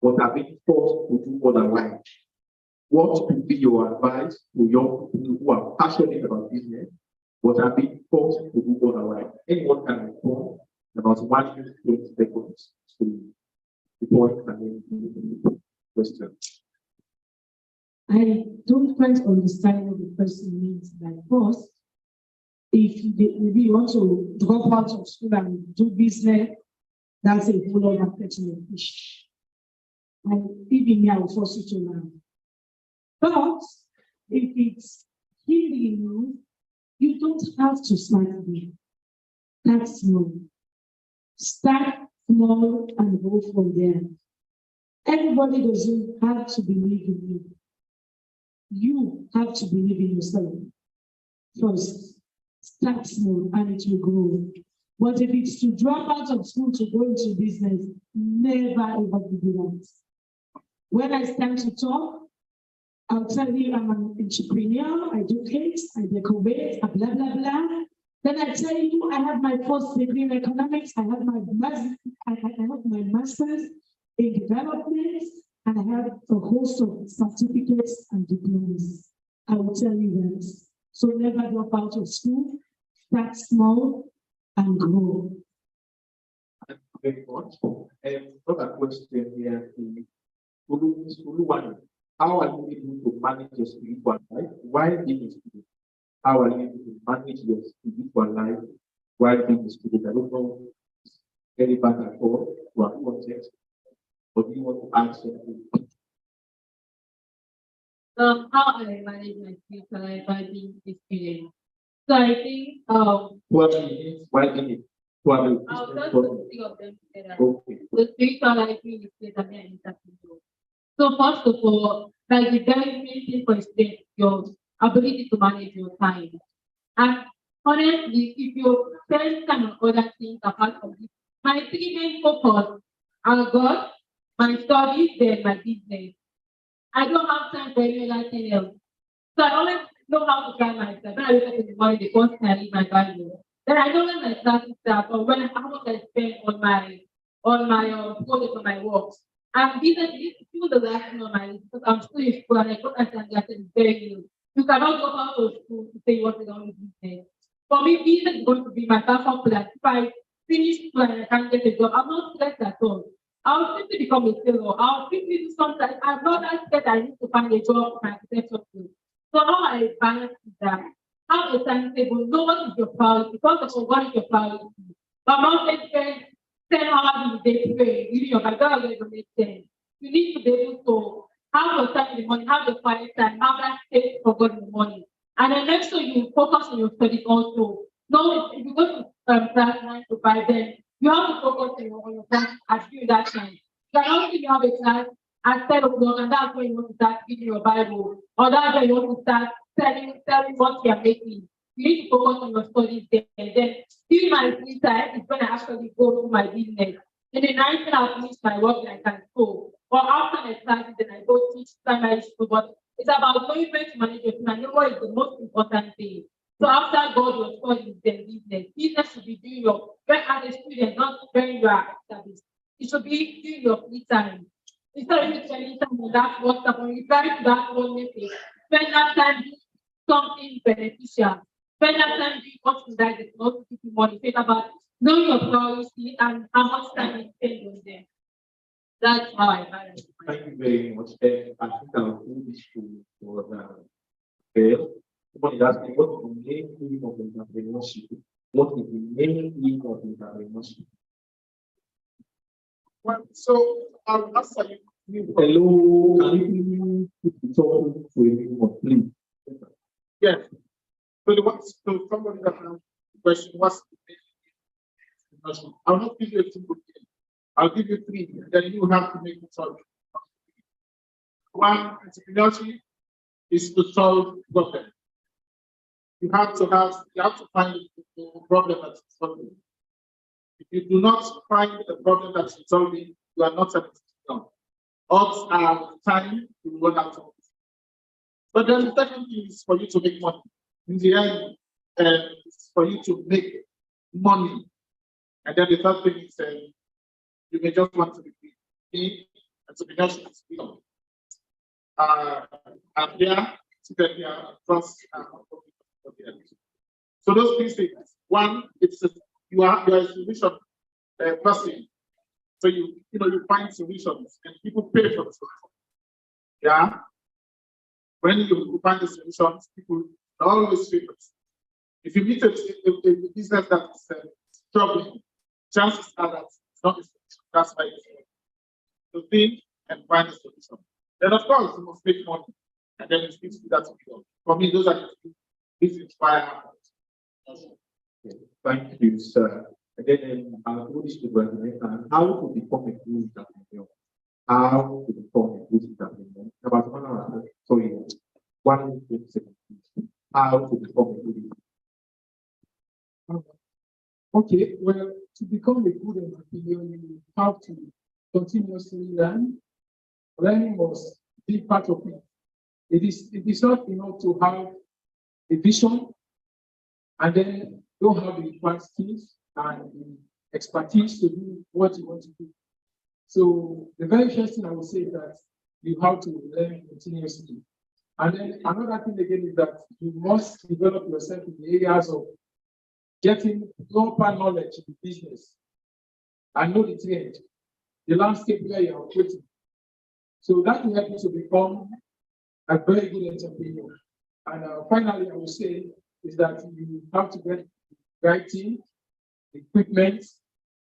but are being forced to do otherwise? What would be your advice to young people who are passionate about business but are being forced to do otherwise? Anyone can respond about 1 minute 20 seconds to the point and then question. I don't quite understand what the person means by force. If maybe you want to drop out of school and do business, that's a whole other kettle of fish. And even me, I will force you to learn. But if it's hindering you, you don't have to start there. That's small. Start small and go from there. Everybody doesn't have to believe in you. You have to believe in yourself. First, start small and it will grow. But if it's to drop out of school to go into business, never ever do that. When I stand to talk, I'll tell you I'm an entrepreneur, I do cakes, I decorate, blah, blah, blah. Then I tell you I have my first degree in economics, I have my master's in development, and I have a host of certificates and diplomas. I will tell you that. So never drop out of school, start small and grow. Thank you very much. Another question here is, Uluwani, how are you able to manage your spiritual life while being a student? How are you able to manage your spiritual life while being a student. I don't know any bad at all to our context, but do you want to add something? How I manage my spiritual life by being a student. So I think 12 minutes, 1 minute, 12 I'll minutes. just put the three of them together. Okay. The spiritual life, being a student, and then entrepreneur. So first of all, like the very main thing for a student, your ability to manage your time. And honestly, if you spend time on other things apart from this, my three main focus are God, my studies, then my business. I don't have time for any other thing else. So I always know how to guide myself. When I wake up in the morning, the first thing I read my Bible. Then I know when my classes start or when how much I spend on my project on my works. And business is still the last thing on my list because I'm still in school and I thought I can get it very new. You cannot go out of school to say you want to do business. For me, business is going to be my platform plan. If I finish school and I can't get a job, I'm not stressed at all. I'll simply become a sailor. I'll simply do something. I'm not that scared I need to find a job in my architecture field. So how I balance is that have a timetable, know what is your priority, because of what is your priority. But not spend 10 hours in the day praying, reading your Bible, that doesn't make sense. You need to be able to have your time in the morning, have your quiet time, have that space for God in the morning. And then make sure you focus on your studies also. No, if you go to class 9 to 5, then you have to focus on your class at during that time. You cannot think you have a class at 10 o'clock and that's when you want to start reading your Bible, or that's when you want to start telling what you are making. You need to focus on your studies there. And then during my free time is when I actually go to my business. In the night when I finish my work, then I can go. Or after my classes, then I go teach primary school. But it's about knowing when to manage your time. I know what is the most important thing. So after God, your studies, then business. Business should be doing your, when as a student, not when you are established. It should be doing your free time. Instead of spending time on that WhatsApp or replying to that one message, spend that time doing something beneficial. Spend that time doing something that is not to keep you money. Think about knowing your priorities and how much time you spend on them. That's how I balance. Thank you very much. And I think I'll do this for fail. Somebody asked me, what is the main theme of entrepreneurship? What is the main theme of entrepreneurship? Well, so I'll answer you. Hello, can you please talk to a minimum, please? Yes. So somebody that has a question, what's the main? I'll not give you a single thing. I'll give you three, and then you have to make it solve. One, entrepreneurship is to solve problems. You have to find the problem that's solving. If you do not find the problem that's solving, you are not an entrepreneur. Odds are time to run out of it. But then the second thing is for you to make money. In the end, it's for you to make money. And then the third thing is you may just want to be free. Entrepreneurship is freedom. And here, today, trust. So those three things. One, it's you are a solution person. So you find solutions and people pay for the solution. Yeah. When you find the solutions, people always pay for it. If you meet a business that is struggling, chances are that it's not a solution. That's why it's to think and find a solution. Then of course you must make money, and then it's to do that. For me, those are the things this inspire. Thank you, sir. Again, I'll do this to how to become a good entrepreneur. How to become a good entrepreneur. About 1 hour. Sorry, 1 second. How to become a good entrepreneur. Okay, well, to become a good entrepreneur, you have to continuously learn. Learning must be part of it. It is not enough to have a vision and then don't have the required skills and the expertise to do what you want to do. So the very first thing I would say is that you have to learn continuously. And then another thing again is that you must develop yourself in the areas of getting proper knowledge in the business and know the trend, the landscape where you are operating. So that will help you to become a very good entrepreneur. And finally, I would say is that you have to get the right team equipment,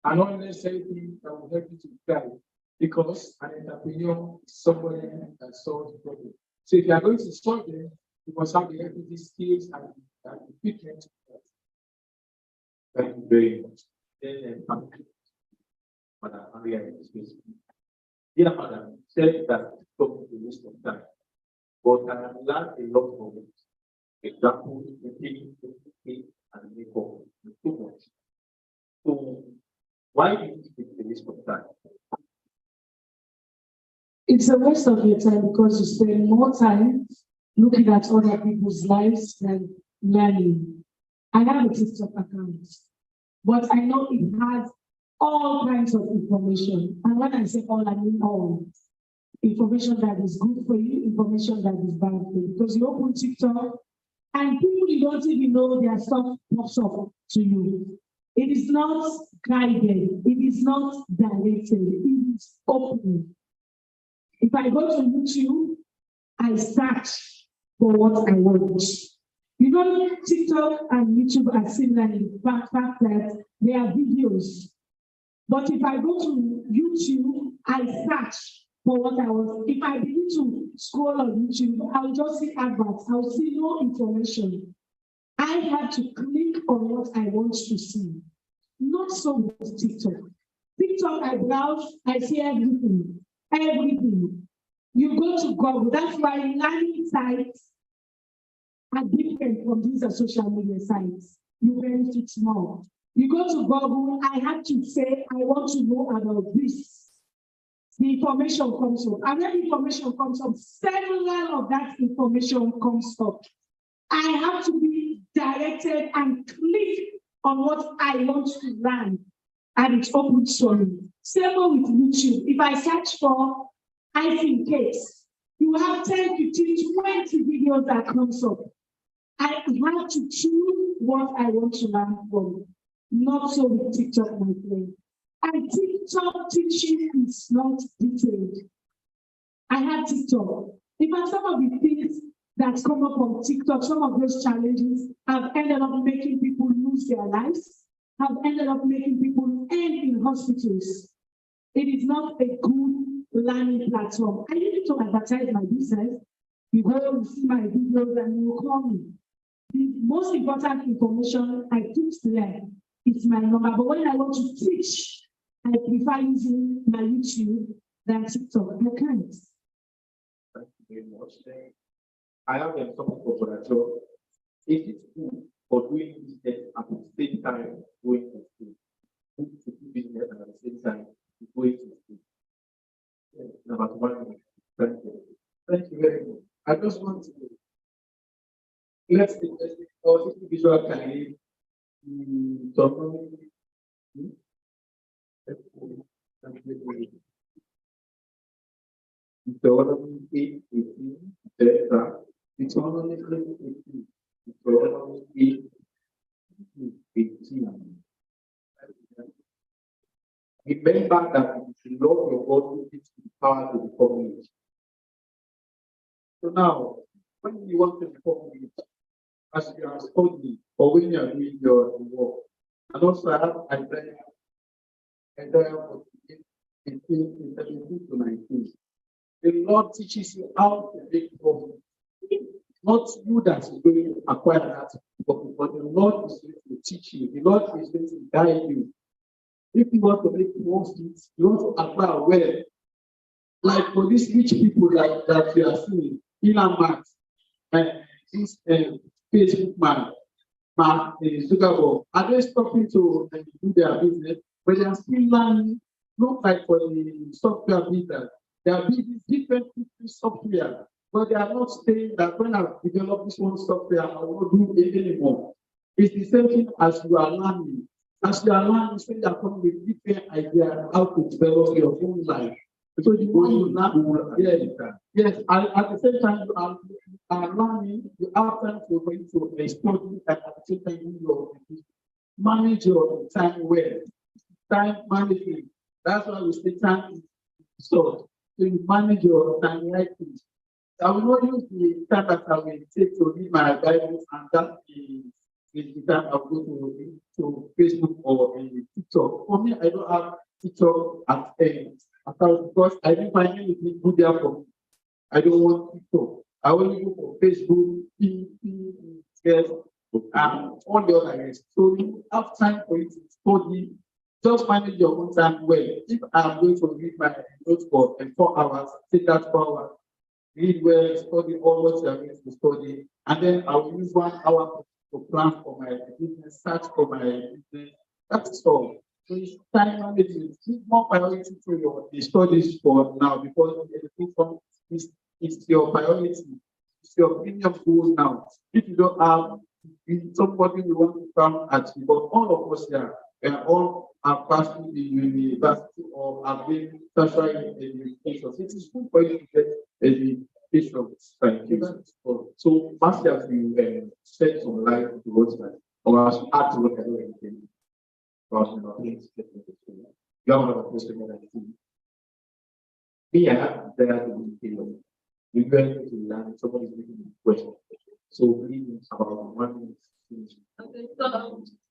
and not necessarily things that will help you to thrive. Because an entrepreneur is somebody that solves the problem. So if you are going to solve them, you must have the equity skills and equipment. Thank you very much. Then, Madam Maria, dear Madam, said that talking to this of time, but I have learned a lot from it. Example, the thing, and make up too much. So, why do you take the list of time? It's a waste of your time because you spend more time looking at other people's lives than learning. I have a TikTok account, but I know it has all kinds of information. And when I say all, I mean all. Information that is good for you, information that is bad for you. Because you open TikTok and people you don't even know their stuff pops up to you. It is not guided, it is not directed, it is open. If I go to YouTube, I search for what I want. You know, TikTok and YouTube are similar in the fact that they are videos. But if I go to YouTube, I search for what I want. If I begin to scroll on YouTube, I'll just see adverts. I'll see no information. I have to click on what I want to see. Not so with TikTok. TikTok, I browse, I see everything. Everything. You go to Google. That's why learning sites are different from these social media sites. You benefit more. You go to Google, I have to say, I want to know about this. The information comes up. And when information comes up, several of that information comes up. I have to be directed and click on what I want to learn. And it's open to me. Same with YouTube. If I search for icing cakes, you have 10, 15, 20 videos that comes up. I have to choose what I want to learn from. Not so with TikTok, my friend. And TikTok teaching is not detailed. I have TikTok. In fact, some of the things that come up on TikTok, some of those challenges have ended up making people lose their lives, have ended up making people end in hospitals. It is not a good learning platform. I need to advertise my business. You go and see my videos and you will call me. The most important information I put there is my number. But when I want to teach, I prefer using my YouTube than TikTok. I can't. Thank you very much. I have a topic for that. So, if it's good for doing business at the same time going to school, good to do business and at the same time going to school. Number one, thank you. Thank you very much. I just want to let's our individual career. Deuteronomy 8:18, Deuteronomy 8:18, Deuteronomy 8:18. Remember that you should love your God with its power to become rich. So now, when you want to become rich, as you are studying or when you are doing your work, and also I have Isaiah 18, 17 to 19. The Lord teaches you how to make profit. Not you that is going to acquire that profit, but the Lord is going to teach you. The Lord is going to guide you. If you want to make profit, you want to acquire wealth. Like for these rich people that you are seeing, Elon Musk, and this Facebook man, Mark Zuckerberg, are they stopping to do their business? But they are still learning, not like for the software business. They are building different software, but they are not saying that when I've developed this one software, I will not do it anymore. It's the same thing as you are learning. As you are learning, you are coming with different ideas how to develop your own life. So the one you learn, yes, at the same time you are learning, you have time for going to study, and at the same time you manage your time well. Time management. That's why we say time is so you manage your time rightly. I will not use the time that I will take to read my Bible, and that is the time I will go to to Facebook or TikTok. For me, I don't have TikTok at account because I didn't find anything good there for me. I don't want TikTok. I only go for Facebook, and all the other areas. So you have time for it to study. Just manage your own time well. If I'm going to read my notes for 4 hours, take that 4 hours, read well, study all what you are going to study, and then I will use 1 hour to plan for my business, search for my business. That's all. So it's time management. Give more priority to your the studies for now because the education is your priority. It's your premium goal now. If you don't have somebody you want to come at you, but all of us here, we are all are passing the university or have been tertiary education. It is good for you to get education. Thank you. So, master, as you shed some light towards that, or as you add to what I do anything. You have another question that I think. Me, I have there to be you're going to learn, somebody is making a question. So, please, about 1 minute. Okay, so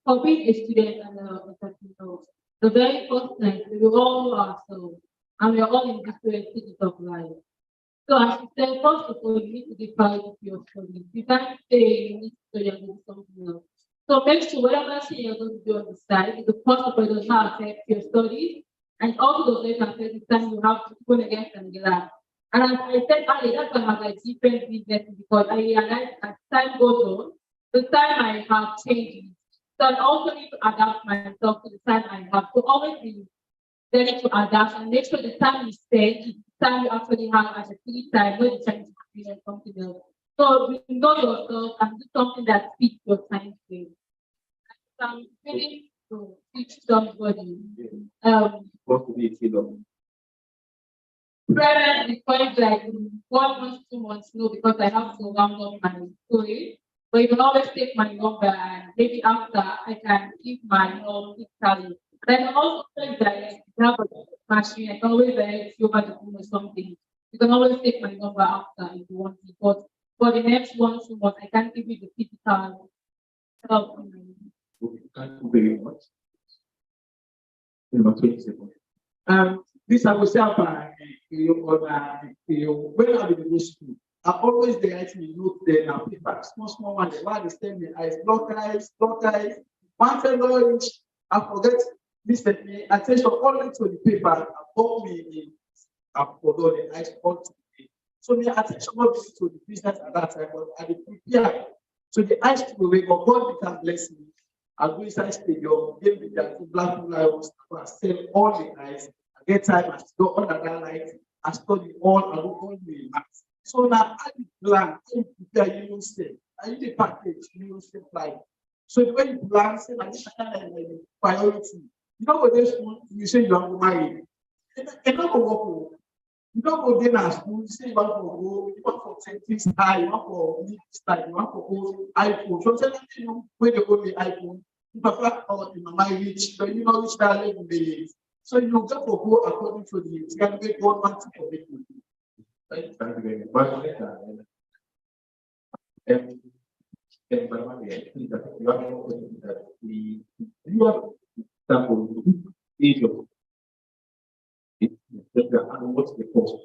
for being a student and entrepreneur, the very first thing we all are so, and we are all in different stages of life. So as you said, first of all, you need to give priority to your studies. You can't say you need to study and do something else. So make sure whatever thing you're going to do on the side, the first of all does not affect your studies, and also does not affect the time you have to go against and get out. And as I said earlier, that's gonna have like different businesses because I realized as time goes on, the time I have changed. So I also need to adapt myself to the time I have. So always be ready to adapt and make sure the time you spend is the time you actually have as a free time, not the time to be doing something else. So you know yourself and do something that fits your time frame. I'm willing to teach somebody. What could be a killer? Prayer is quite like 1 month, 2 months, no, because I have to round up my story. But you can always take my number and maybe after I can give my own tally. But I can also say that if you have a machine, I can always help you over the phone or something. You can always take my number after if you want it. But for the next 1, 2 months, I can't give you the physical help. Okay, thank you very much. In about 20 seconds. This I will say about when I was in school. I always they write me note there now paper, small one. Why they tell me I block eyes. One fellow I forget listen me attention only to the paper and put me in I forgot the eyes on to me. So my attention not be to the business at that time, but I prepare. So the eyes to the way God can bless me. I go inside stadium, give me that black lions, I sell all the eyes. Get time I go under that light, I study all, I go all the maths. So now I plan, I prepare you say, I use a package, you say like. So when you plan, say like this kind of priority. You know what this school, you say you have to marry. You don't go work. You don't go there at school, you say you want to go, you want for 10 style, you want for style, you want for old iPhone. So tell you when they go the iPhone, you prefer or in my reach, but you know which that level they is. So you just go according to the it's gonna be God wants to commit you. Thank you very much. But you have example, age of it, and what's the cost?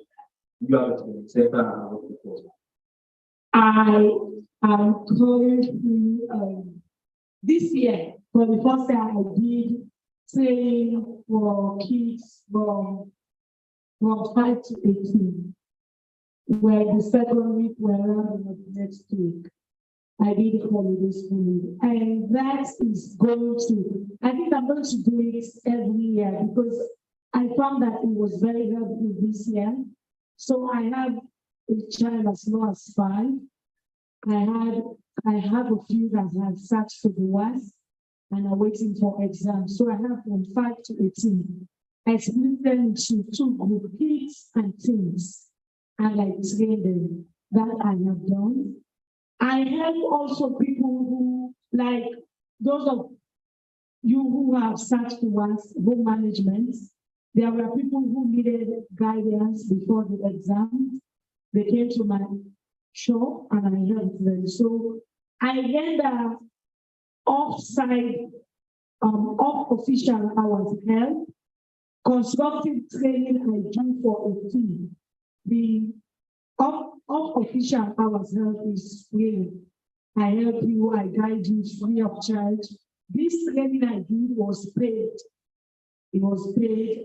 You have to center and what's the cost? I am currently this year for the first time I did training for kids from 5 to 18. Where the second week we're around the next week. I did it for this school, and that is going to. I think I'm going to do it every year because I found that it was very helpful this year. So I have a child as low as 5. I have a few that have sat for the WAS and are waiting for exams. So I have from 5 to 18. I split them into 2 group, kids and teens, and I train them. That I have done. I have also people who, like those of you who have sat to us, home management. There were people who needed guidance before the exam. They came to my shop and I helped them. So I get the offside Off-official hours held, constructive training I do for a team. The off-official hours held is free. I help you, I guide you free of charge. This training I did was paid. It was paid,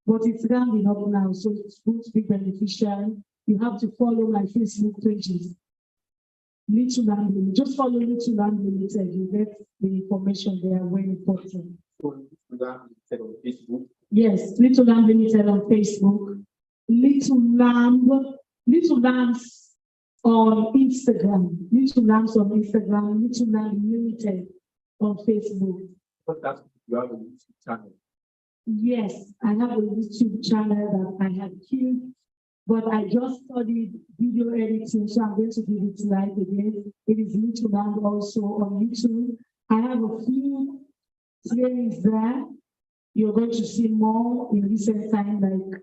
but it's rounding up now, so it's going to be beneficial. You have to follow my Facebook pages. Little Land Limited. Just follow Little Land Limited. You get the information there very important. So, Little Land on Facebook. Yes, Little Land Limited on Facebook. Little Lambs on Instagram. Little Lambs on Instagram. Little Land Limited on Facebook. But that's you have a YouTube channel. Yes, I have a YouTube channel that I have killed, but I just studied video editing, so I'm going to give it live again. It is Little Land also on YouTube. I have a few trainings there. You're going to see more in recent time, like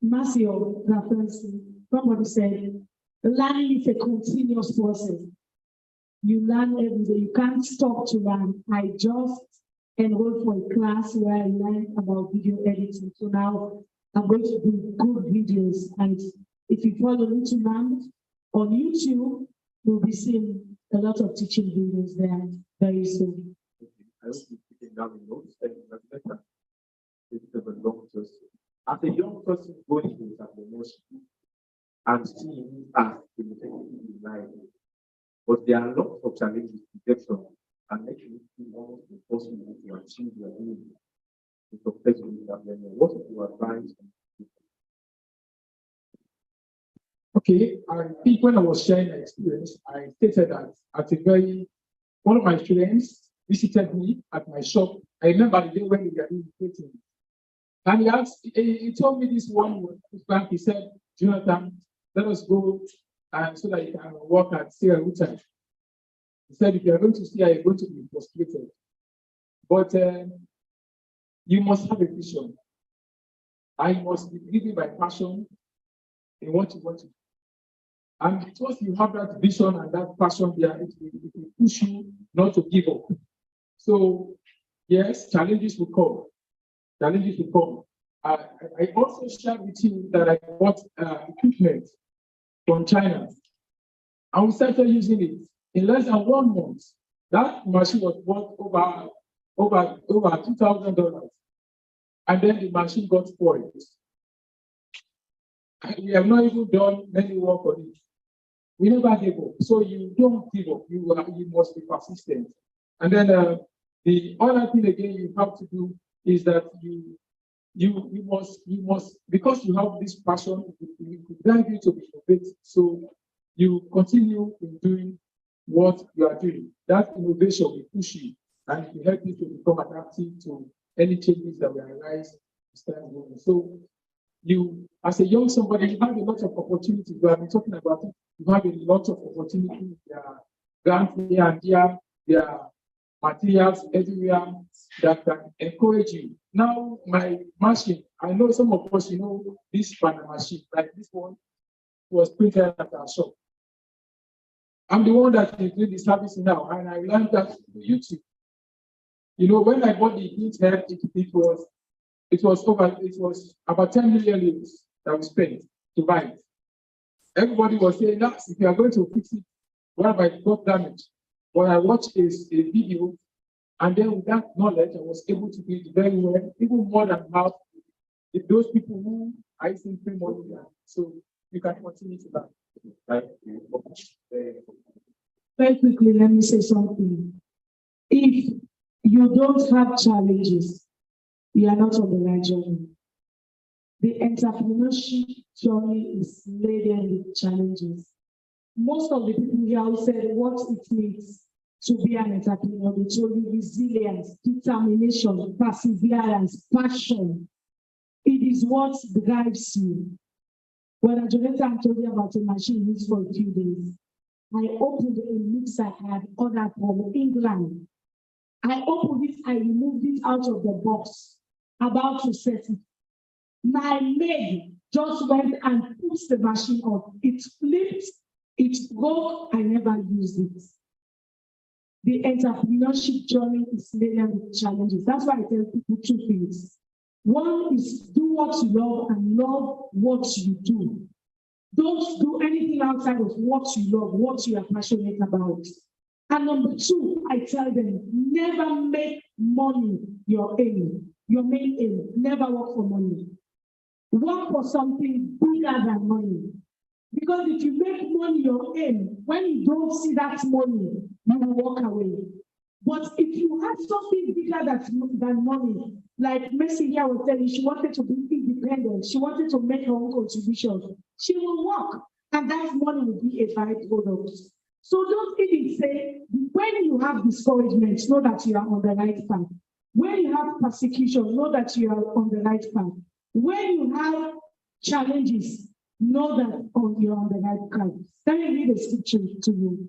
Marcio reference. Somebody said, learning is a continuous process. You learn every day. You can't stop to learn. I just enrolled for a class where I learned about video editing. So now I'm going to do good videos. And if you follow Little Land on YouTube, you'll be seeing a lot of teaching videos there very soon. I hope you're picking down the notes and that's better. It's a long process. As a young person going into entrepreneurship and seeing as the technically in life, but there are lots of challenges to get from and making it feel almost impossible to achieve your aim to successfully development. What is your advice? Okay, I think when I was sharing my experience, I stated that one of my students visited me at my shop. I remember the day when we were doing meeting. And he told me this one bank. He said, Jonathan, let us go and so that you can work at Sierra Utah. He said, if you are going to see, you're going to be frustrated. But you must have a vision. I must be driven by passion in what you want to do. And because you have that vision and that passion there, it will push you not to give up. So, yes, challenges will come. Challenges will come. I also shared with you that I bought equipment from China. And we started using it. In less than 1 month, that machine was worth over $2,000. And then the machine got spoiled. We have not even done many work on it. We never give up. So you don't give up. You must be persistent. And then the other thing again you have to do is that you must because you have this passion, it will drive you to be innovative. So you continue in doing what you are doing. That innovation will push you and it will help you to become adaptive to any changes that will arise. So you, as a young somebody, you have a lot of opportunities. We have been talking about it. You have a lot of opportunities. There are grants here and there. There are materials everywhere that can encourage you. Now, my machine, I know some of us, this banner machine, like this one, was printed at our shop. I'm the one that is doing the service now, and I learned that from YouTube. When I bought the internet, it was about 10 million euros that we spent to buy it. Everybody was saying, if you are going to fix it, what if I got damage? But I watched a video, and then with that knowledge, I was able to do it very well, even more than half if those people who I think pay money. So you can continue to that. Very quickly, let me say something. If you don't have challenges, you are not on the right journey. The entrepreneurship journey is laden with challenges. Most of the people here who said what it means to be an entrepreneur, they told you resilience, determination, perseverance, passion. It is what drives you. When Jonathan told you about a machine used for a few days, I opened a mixer I had ordered from England. I opened it, I removed it out of the box, about to set it. My leg just went and put the machine on. It flipped, it broke, I never used it. the entrepreneurship journey is laden with challenges. That's why I tell people two things. One is do what you love and love what you do. Don't do anything outside of what you love, what you are passionate about. And number two, I tell them, never make money your aim, your main aim. Never work for money. Work for something bigger than money. Because if you make money your aim, when you don't see that money, you will walk away. But if you have something bigger than money, like Messi here was telling, she wanted to be independent, she wanted to make her own contribution, she will work, and that money will be a byproduct. So don't even say, when you have discouragement, know that you are on the right path. When you have persecution, know that you are on the right path. When you have challenges, know that you're on the right path. Let me read a scripture to you.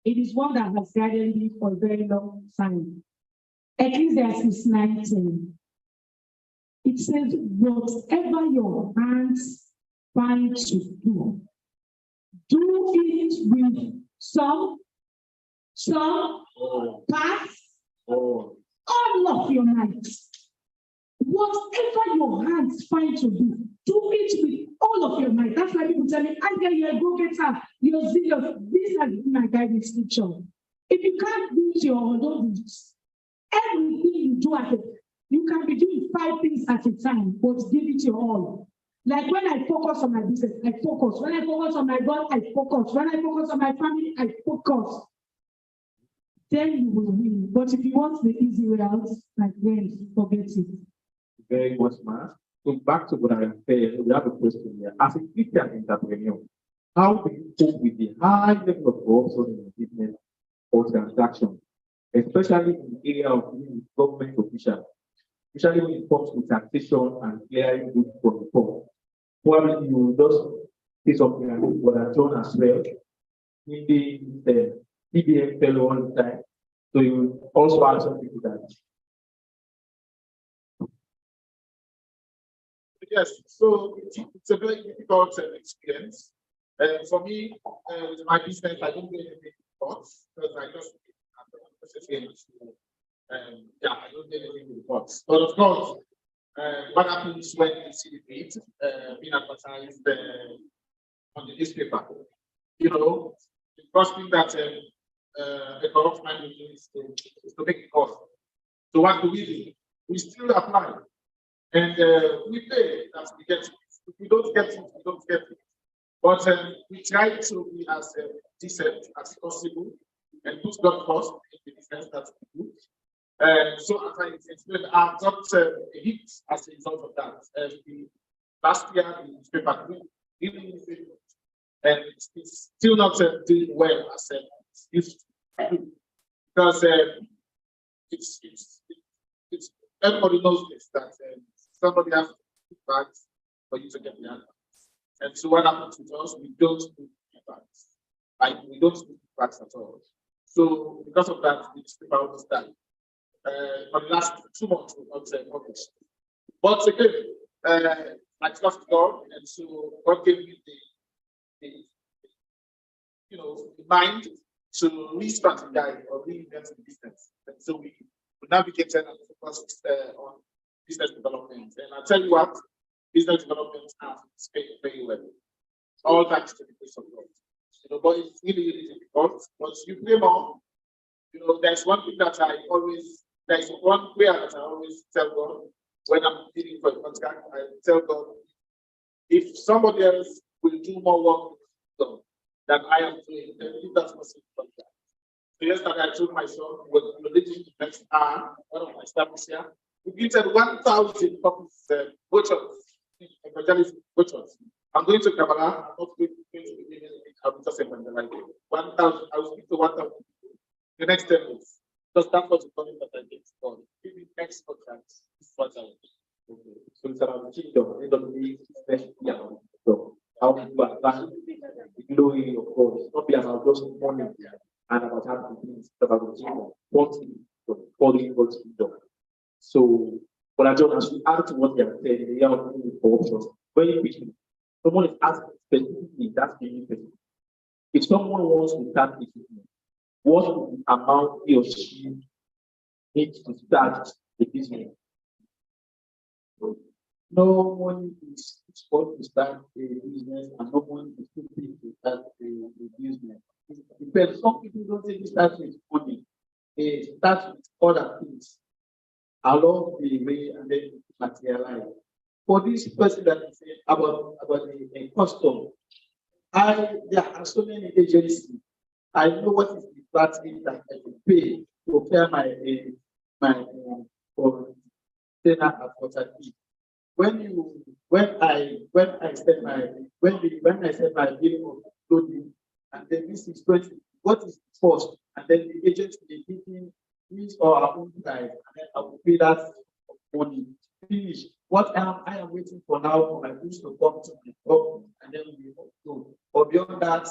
It is one that has guided me for a very long time. Ecclesiastes 19. It says, whatever your hands find to do, do it with some parts, all of your might. Whatever your hands find to do it with all of your might. That's why people tell me, Angel, you're a go-getter, you're zealous. This has been my guiding scripture. If you can't do it your own, don't do it. Everything you do at it, you can be doing 5 things at a time, but give it your all. Like when I focus on my business, I focus. When I focus on my God, I focus. When I focus on my family, I focus. Then you will win. But if you want the easy way out, my friend, forget it. Very much, man. So back to what I am saying, we have a question here. As a Christian entrepreneur, how do you cope with the high level of corruption in the business or transaction, especially in the area of government officials, especially when it comes to taxation and clearing goods from the poor? Probably you just say something like what I've done as well. In the CBM fellow all the time. So you also ask some people that. Yes, so it's a very difficult experience. For me, with my business, I don't do anything reports because I just yeah, I don't do anything reports. But of course, what happens when you see the feed being advertised on the newspaper? You know, the first thing that a corrupt man will do is to make it cost. So what do? We still apply. And we pay that we get it. If we don't get it, we don't get it. But we try to be as decent as possible and put God first in the business that we do. So as I explained, I've got a hit as a result of that. Last year, the newspaper didn't, and it's still not doing well as it used to do. Because it's everybody knows this, that somebody has to put bags for you to get the answer. And so what happens with us, we don't do bags. Like we don't do bags at all. So because of that, the newspaper understand. For the last 2 months, we've not published. But again, I trust God, and so God gave me the mind to re-strategize or reinvent the business. And so we navigated and focused on business development. And I'll tell you what, business development has paid very well. All thanks to the grace of God. But it's really, really difficult. But you play more. There's one thing that there's one prayer that I always tell God when I'm bidding for a contract. I tell God, if somebody else will do more work than I am doing, then if that's possible contract. So yesterday I told my son, when the religion next one of my staff is here, we gifted 1,000 copies vouchers, evangelism vouchers. I'm going to Kabbalah, I'm not going to be giving anything, I'll just evangelize 1,000, I will speak to 1,000 people the next 10 minutes. Because that's what the comment that I get for giving next contracts. This is what I want. Okay. So it's about the kingdom, it doesn't mean so how people advance the glory of God. It's not be about just money and about having things, it's about the kingdom, wanting calling God's kingdom. So, but I don't, as we add to what they are saying, they are doing corruption very quickly. Someone is asking specifically, that's the new person. If someone wants to start a business, what amount he or she needs to start the business? No one is supposed to start a business and no one is too big to start a business. It depends. Some people don't really start with money. They start with other things along the way and then it materialize. For this person that is saying about the custom, there are so many agencies. I know what is the flat fee that I can pay to clear my for dinner at water fee. When I send my bill of clothing and then this is 20, what is the cost? And then the agent will give me his or her own price, and then I will pay that money. Finish. What I am waiting for now for my goods to come to my shop and then we will go. But beyond that,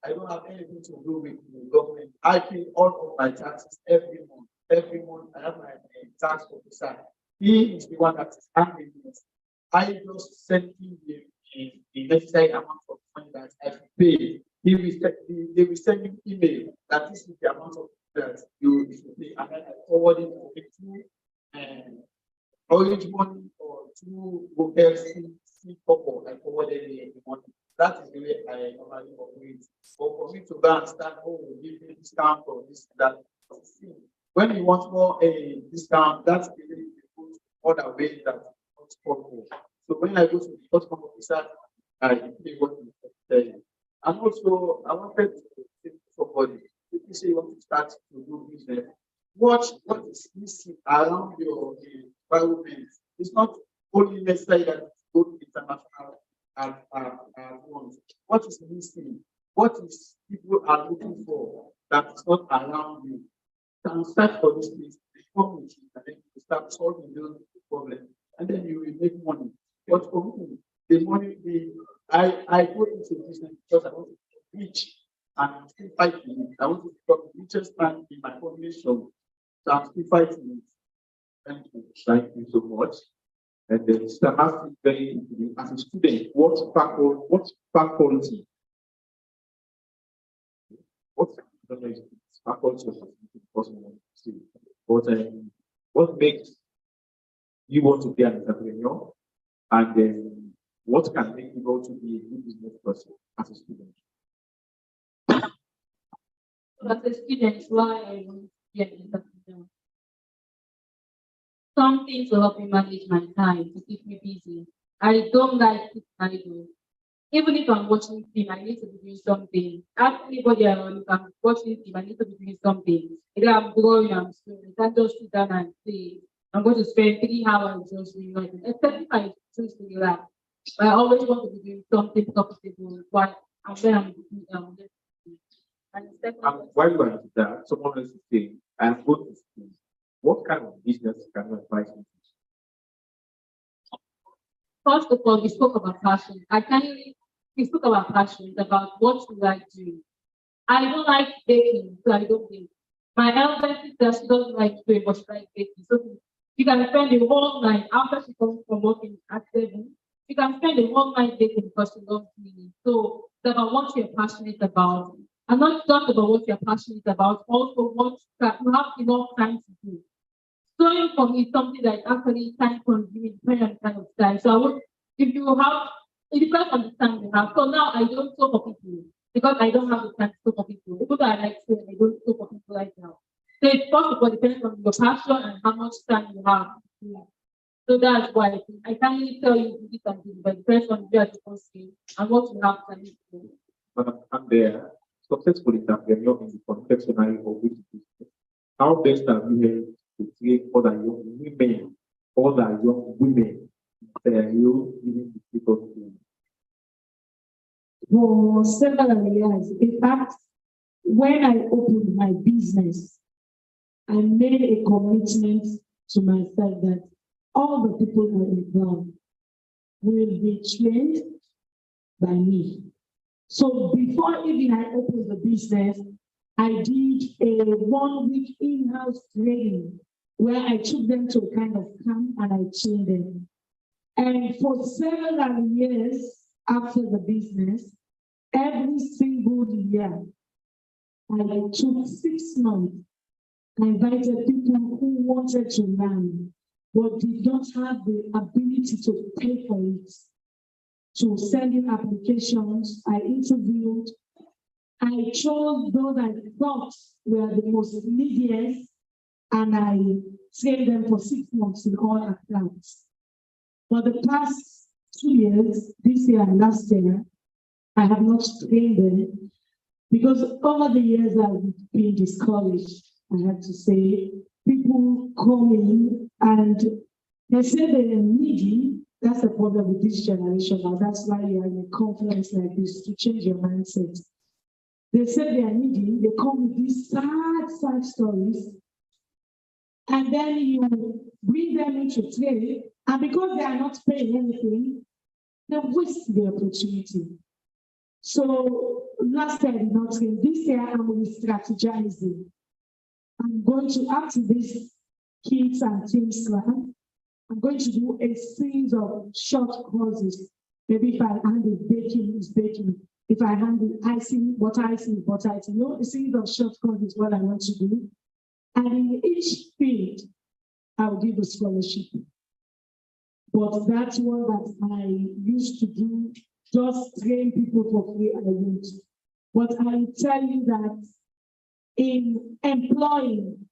I don't have anything to do with the government. I pay all of my taxes every month. Every month I have my tax officer. He is the one that is handling this. I just send him the necessary amount of money that I should pay. They will send him email that this is the amount of that you should pay, and then I forward it to orange money or to LC couple. I forwarded the money. That is the way I normally operate. But for me to go and start, give me discount or this, that. When you want more a discount, that's the way you put other ways that not possible. So when I go to the customer officer, I pay what you say. And also, I wanted to say to somebody, if you say you want to start to do business, watch what is missing around your environment. It's not only necessary that you go to international at once. What is missing? What is people are looking for that is not around you? You can start for this place, and then you start solving those problems, and then you will make money. But for me, the money, I go into business because I want to be rich and I'm still fighting it. I want to become the richest man in my population. So I'm still fighting it. Thank you. Thank you so much. And then Mr. Matthew, very as a student, what faculty? What I don't know if it's faculty or something possible to say. But what makes you want to be an entrepreneur? And then what can make you go to be a good business person as a student? As a student, why I want to be an entrepreneur? Something to help me manage my time, to keep me busy. I don't like sitting idle. Even if I'm watching film, I need to be doing something. Ask anybody around, if I'm watching film, I need to be doing something. Either I'm drawing, I'm swimming. I can't just sit down and say, I'm going to spend 3 hours just relaxing. Except if I choose to relax. But I always want to be doing something profitable. Why? And then I'm and the second while you are into that, someone else is saying, I'm going to school. What kind of business can you advise me? First of all, we spoke about passion. We spoke about passion, about what you like doing. I don't like baking, so I don't bake. My elder sister, she doesn't like doing, but she likes baking. So she can spend the whole night after she comes from working at 7. She can spend the whole night baking because she loves cleaning. So it's about what you're passionate about. And not just about what you're passionate about, also what you have enough time to do. Sewing for me is something that is actually time consuming, depending on the kind of time. So I would, if you have, it depends on the time you have. So now I don't sew for people because I don't have the time to sew for people. People that I like sewing, I don't sew for people right now. So it's possible, depends on your passion and how much time you have. So that's why I can't really tell you to do something, but it depends on where you can and what you have time to do. And there, successful entrepreneur in the confectionery of which business. How best are you able to create other young women, you giving the people to? For several years, in fact, when I opened my business, I made a commitment to myself that all the people I employ will be trained by me. So before even I opened the business, I did a 1-week in-house training where I took them to a kind of camp and I trained them. And for several years after the business, every single year, I took 6 months. I invited people who wanted to learn, but did not have the ability to pay for it. To send in applications, I interviewed. I chose those I thought were the most neediest, and I trained them for 6 months in all accounts. For the past 2 years, this year and last year, I have not trained them because over the years I've been discouraged. I have to say, people come in and they say they are needy. That's the problem with this generation now. That's why you are in a conference like this to change your mindset. They say they are needy, they come with these sad stories, and then you bring them into trade, and because they are not paying anything, they waste the opportunity. So last year I did not train. This year I'm re-strategizing. I'm going to, after this kids and teams class, I'm going to do a series of short courses. Maybe if I handle baking, it's baking. If I handle icing, butter icing, butter icing. You know, a series of short courses is what I want to do. And in each field, I'll give a scholarship. But that's one that I used to do, just train people for free, I won't. But I tell you that in employing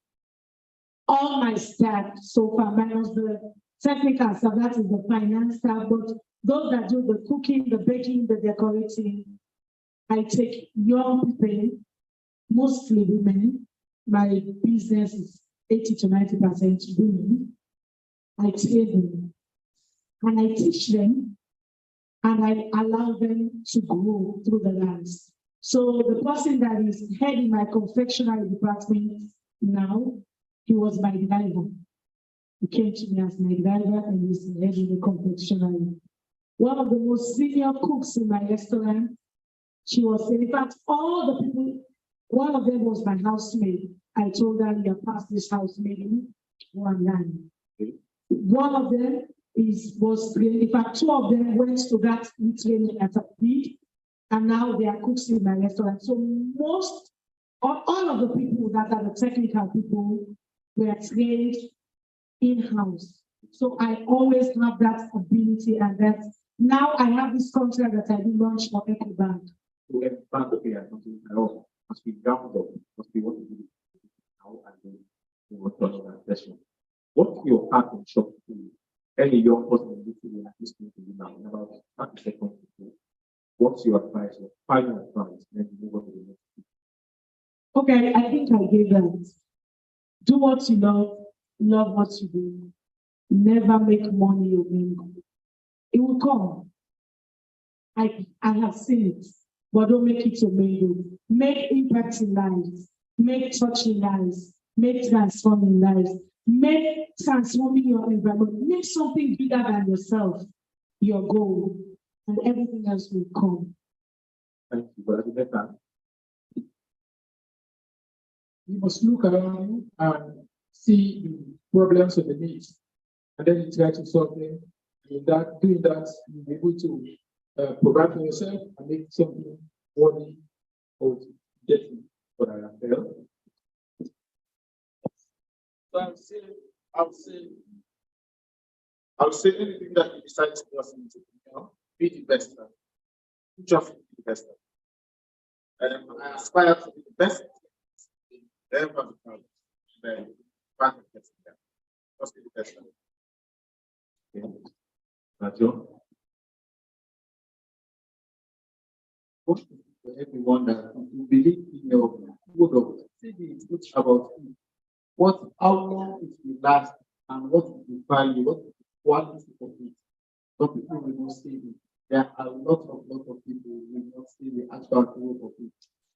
all my staff so far, minus the technical staff, that is the finance staff, but those that do the cooking, the baking, the decorating, I take young people, mostly women. My business is 80 to 90% women. I train them and I teach them and I allow them to grow through the ranks. So the person that is heading my confectionery department now, he was my driver. He came to me as my driver and he's heading the confectionery. One of the most senior cooks in my restaurant, she was, in fact, all the people, one of them was my housemaid. I told her, you passed this housemaid one line. One of them was trained, in fact, 2 of them went to that training at a feed, and now they are cooks in my restaurant. So most, or all of the people that are the technical people were trained in-house. So I always have that ability, and that now I have this contract that I do launch for every bank. So every bank must be ground up, must be what to do now and then we will touch that question. What's your heart and shop to any young person listening at this point to you now? About 30 seconds to go. What's your advice, your final advice, and then move on to the next thing? Okay, I think I gave that. Do what you love what you do. Never make money your main goal. It will come. I have seen it, but don't make it your main goal. Make impact in lives, make touching lives, make transforming lives, make transforming your environment, make something bigger than yourself your goal, and everything else will come. Thank you, but better. You must look around you and see the problems and the needs, and then you try to solve them. In that, doing that, you'll be able to provide for yourself and make something worthy of getting what I have felt. So I'll say anything that you decide to do as an entrepreneur, be the best. Just be the best. I aspire to be the best. Never become the best. Just be the best. Okay. Matthew? What for everyone that you believe in your product, say the truth about you. How long it will last, and what is the value, what is the quality of it. Some people will not say it. There are a lot of people who will not see the actual quality of it.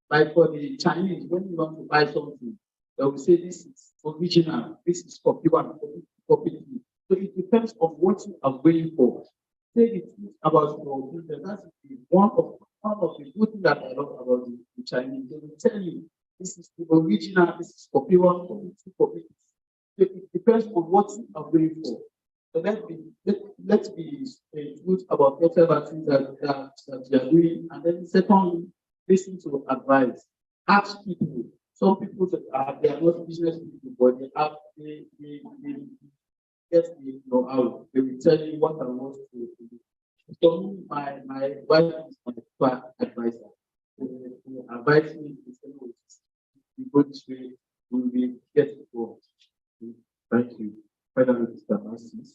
Like for the Chinese, when you want to buy something, they will say this is original, this is copy one, copy two. So it depends on what you are waiting for. Say the truth about your business. That's one of the good things that I love about the Chinese. They will tell you this is the original, this is copy one, copy two, copy three. So it depends on what you are waiting for. So let's be good about whatever things that you are doing. And then secondly, listen to advice. ask people. Some people that they are not business people, but they get the know-how. They will tell you what I want to do. So me, my wife is my advisor. They advise me to say, "No, you go this way, we will get it wrong." Thank you. Finally, Mr. Narcis.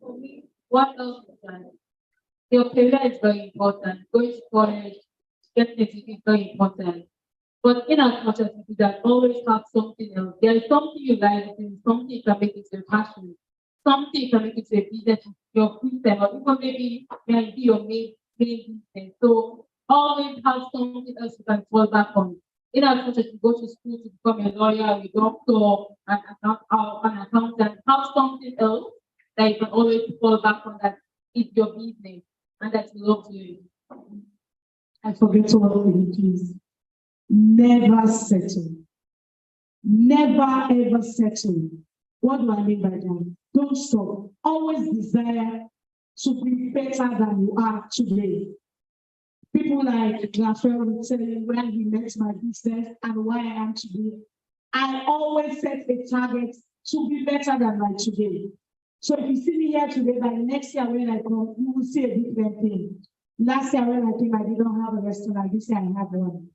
For me, what else is that? Your career is very important. Going to college, getting a degree is very important. But in as much as you do that, always have something else. There is something you like, there is something you can make it your passion, something you can make it a business, your free time, or even maybe your main business. So always have something else you can fall back on. In as much as you go to school to become a lawyer, a doctor, an accountant, have something else that you can always fall back on that is your business and that you love doing. I forget what it is. Never settle. Never ever settle. What do I mean by that? Don't stop. Always desire to be better than you are today. People like Raphael will tell you when he met my business and where I am today. I always set a target to be better than my today. So if you see me here today, by next year when I come, you will see a different thing. Last year when I came, I didn't have a restaurant. This year I have one.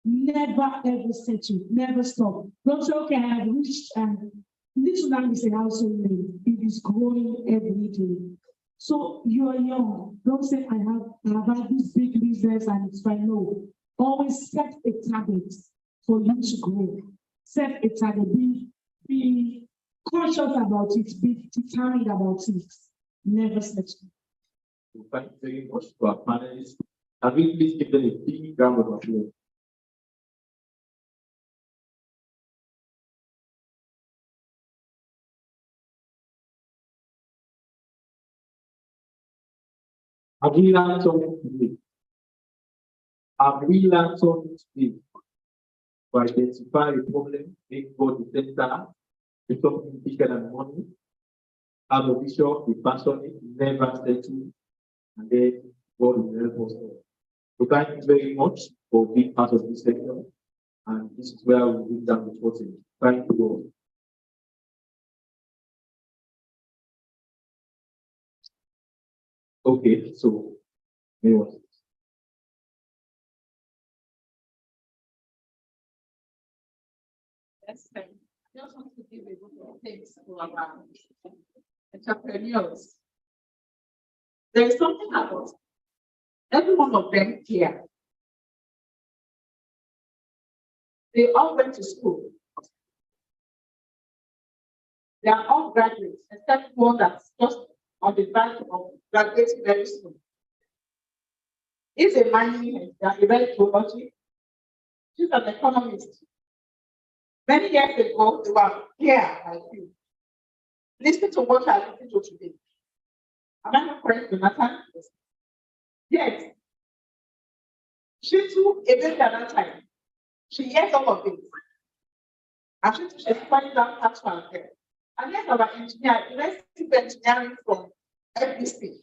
Never ever settle, never stop. Don't say, okay, I have reached and little land is a household name. It is growing every day. So you are young. Don't say I have had this big business and it's fine. No. Always set a target for you to grow. Set a target. Be conscious about it. Be determined about it. Never settle. Thank you very much to our panelists. Can we please give them a big round of applause? Have we learned something today? Have we learned something today? To identify a problem, make God the center, do something bigger than money, have a vision, be passionate, never settle, and then God will help us all. So thank you very much for being part of this session, and this is where we bring down the reporting. Thank you all. Okay, so anyone? Yes, I just want to give a group of things to our entrepreneurs. There is something about every one of them here. They all went to school. They are all graduates, except one that's just on the verge of graduating very soon. He's a mining, he read geology. She's an economist. Many years ago, they were here like you. Listen to what I listen to today. Am I not correct, Jonathan? Yes. She took a baby at that time. She hears all of this. And she took a finding out how to answer. And yes, our engineer, let's keep engineering from FBC.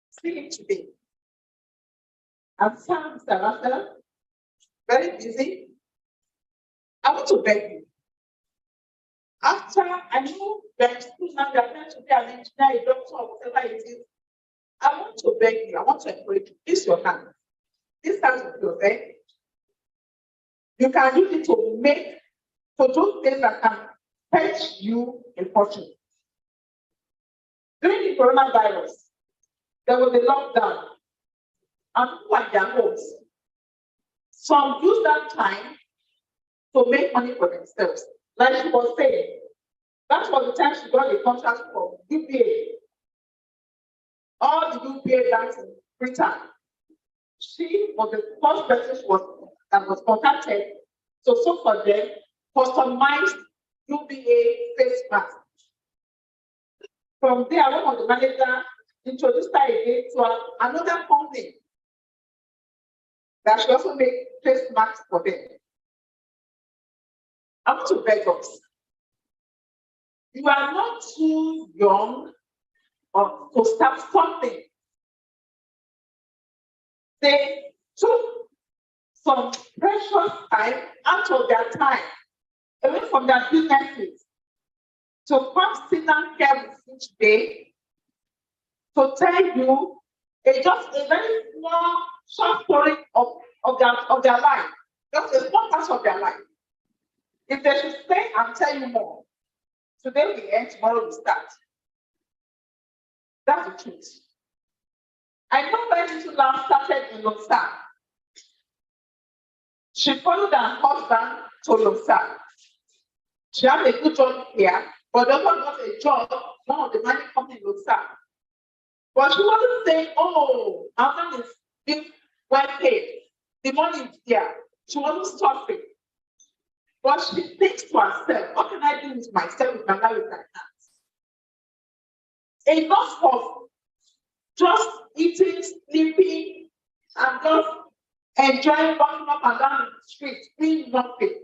See him today. I'm Sam, Mr. Russell, very busy. I want to beg you. After I know that school now you are trying to be an engineer, a doctor, or whatever it is, I want to beg you, I want to encourage you. This is your hand. This hand of yours, eh? You can use it to do things that can fetch you a fortune. During the coronavirus, there was a lockdown, and people at their homes. Some use that time to make money for themselves. Like she was saying, that was the time she got a contract for UPA. All the UPA banks in Britain. She was the first person that was contacted to sew for them customized UPA face mask. From there, one of the managers introduced her again to another company that she also made face masks for them. I want to beg us. You are not too young to start something. They took some precious time out of their time, away from their businesses, to come sit down here with you today to tell you just a very small short story of their life, just a small part of their life. If they should stay and tell you more, today we end, tomorrow we start. That's the truth. I know when little lamb started in Losa. She followed her husband to Losa. She had a good job here, but also got a job, one of the mining company in Losa. But she wasn't saying, oh, our husband is being well paid. The money is there. She wasn't stopping. But she thinks to herself, what can I do with myself with my life with my hands? Enough of just eating, sleeping, and just enjoying walking up and down the street, doing nothing.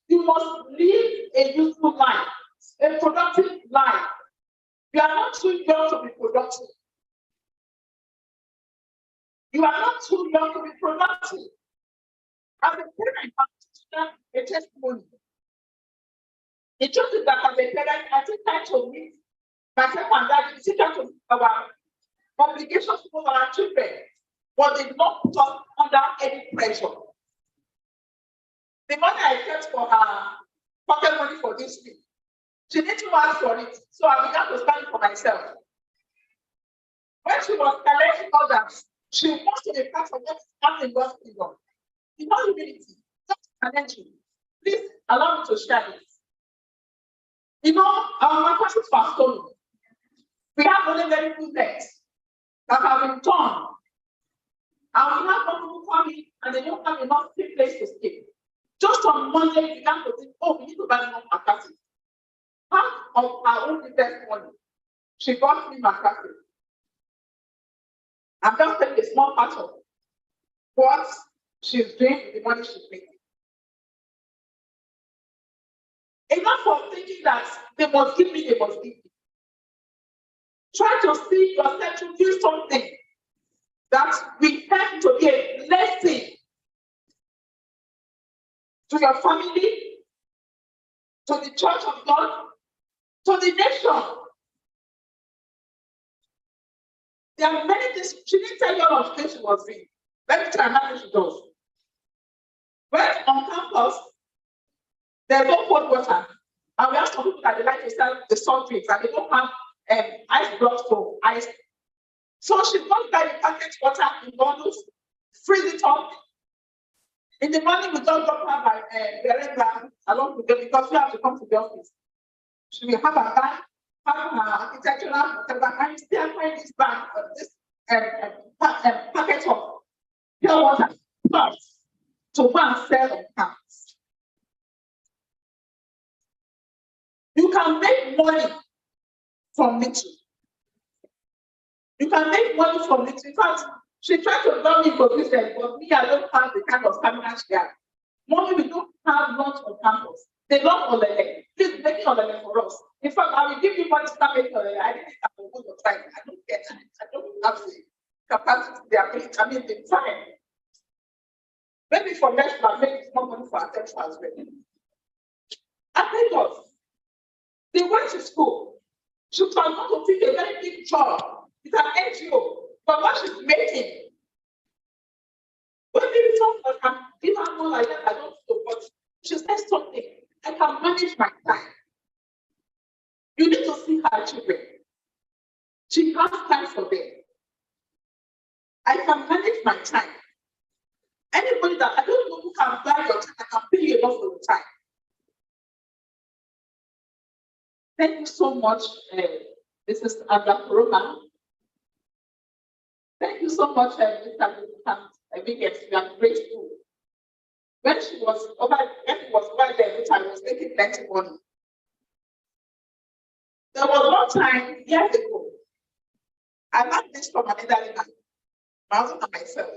You must live a useful life, a productive life. You are not too young to be productive. You are not too young to be productive. As a parent, I'm teaching a testimony. The truth is that as a parent, I take time to meet myself and that we take time to meet our obligations to our children, but they not put us under any pressure. The money I kept for her pocket money for this week, she didn't ask for it, so I began to spend it for myself. When she was telling others, she wants to be part of what is happening in God's kingdom. In all humility, just challenge you. Please allow me to share this. You know, my questions were stolen. We have only very few legs that have been torn. And we have people come in and they don't have enough place to sleep. Just on Monday, we began to think, oh, we need to buy more mattresses. Part of our own business money, she bought me mattresses. I'm just taking a small part of what she's doing with the money she's making. Enough of thinking that they must give me, they must give me. Try to see yourself to do something that will help to be a blessing to your family, to the church of God, to the nation. There are many things. She didn't tell you all of the things she was doing. Let me tell you how she does. When on campus, there's no cold water. And we have some people that they like to sell the soft drinks and they don't have ice blocks for ice. So she bought by the packaged water in bottles, freeze it up. In the morning, we don't drop her by Berenda along with them because we have to come to the office. She will have a bag, have her architectural, whatever, and still find this bag, this packet of pure water first to go and sell on campus. You can make money from it. You can make money from it. In fact, she tried to tell me for business, but me, I don't have the kind of stamina she has. Mommy, we don't have lunch on campus. They love Olele. Please make it Olele for us. In fact, I will give you money to start making Olele. I didn't have to go to try. I don't get it. I don't have the capacity, the ability, I mean, the time. Maybe for next month, maybe more money for attention as well. I think of, they went to school. She was going to take a very big job. It's an NGO. But what she's making, when maybe someone can give her more like that, I don't know, but she says something, I can manage my time. You need to see her children. She has time for them. I can manage my time. Anybody that I don't know who can buy your time, I can pay you enough for your time. Thank you so much, Mrs. Andra. Thank you so much, Mr. Biggest. We are grateful. When she was over there, which I was making plenty money. There was one time years ago, I learned this from an elderly man, my husband and myself.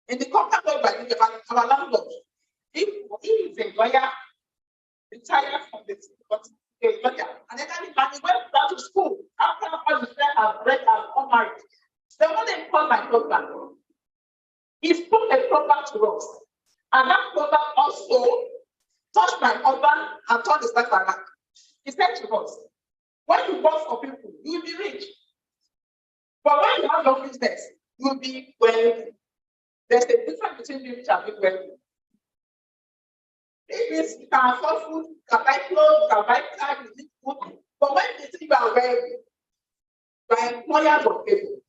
In the compound of our landlord, he is a lawyer, retired from the lawyer. And elderly man, he went back to school after all his friends have read and unmarried. Then when they called my husband, He spoke a proverb to us. And that proverb also touched my husband and turned his life around. He said to us, when you work for people, you'll be rich. But when you have your business, you'll be wealthy. There's a difference between being rich and being wealthy. It means you can afford food, you can buy clothes, you can buy cars, you need food. But when you think you are wealthy, you are employers of people.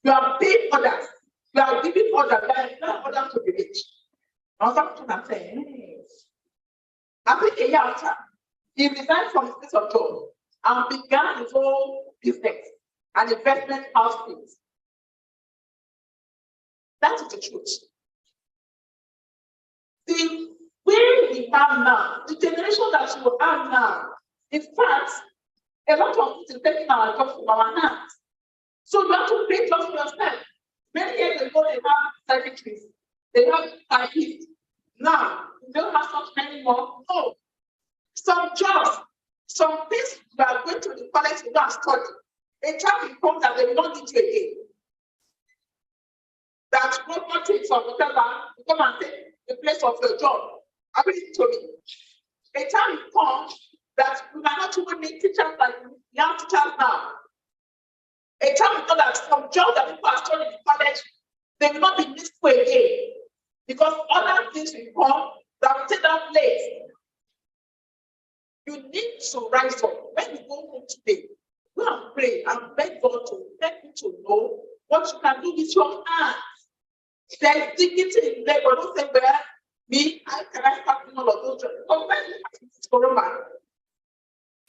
You are paying others. You are giving others. You are employing others to be rich. Now something I'm saying, I think a year after, he resigned from his place of job and began his own business and investment outfit. That is the truth. The way we have now, the generation that you have now, in fact, a lot of it is taking our jobs from our hands. So you have to create jobs for yourself. Many years ago, they have secretaries, they have typists. Now, you don't have such anymore. No. Some jobs, some things you are going to the college to go and study. A time will come that they will not need you again. That properties or whatever, you come and take the place of your job. I mean to me. A time will come that you might not even need teachers like young teachers now. A time will come that some jobs that people are studying in college, they will not be useful again. Because other things will come that will take that place. You need to rise up. When you go home today, go and pray and beg God to help you to know what you can do with your hands. There's dignity in labor. Don't say, well, me, I cannot start doing all of those jobs. But when you have this for a man,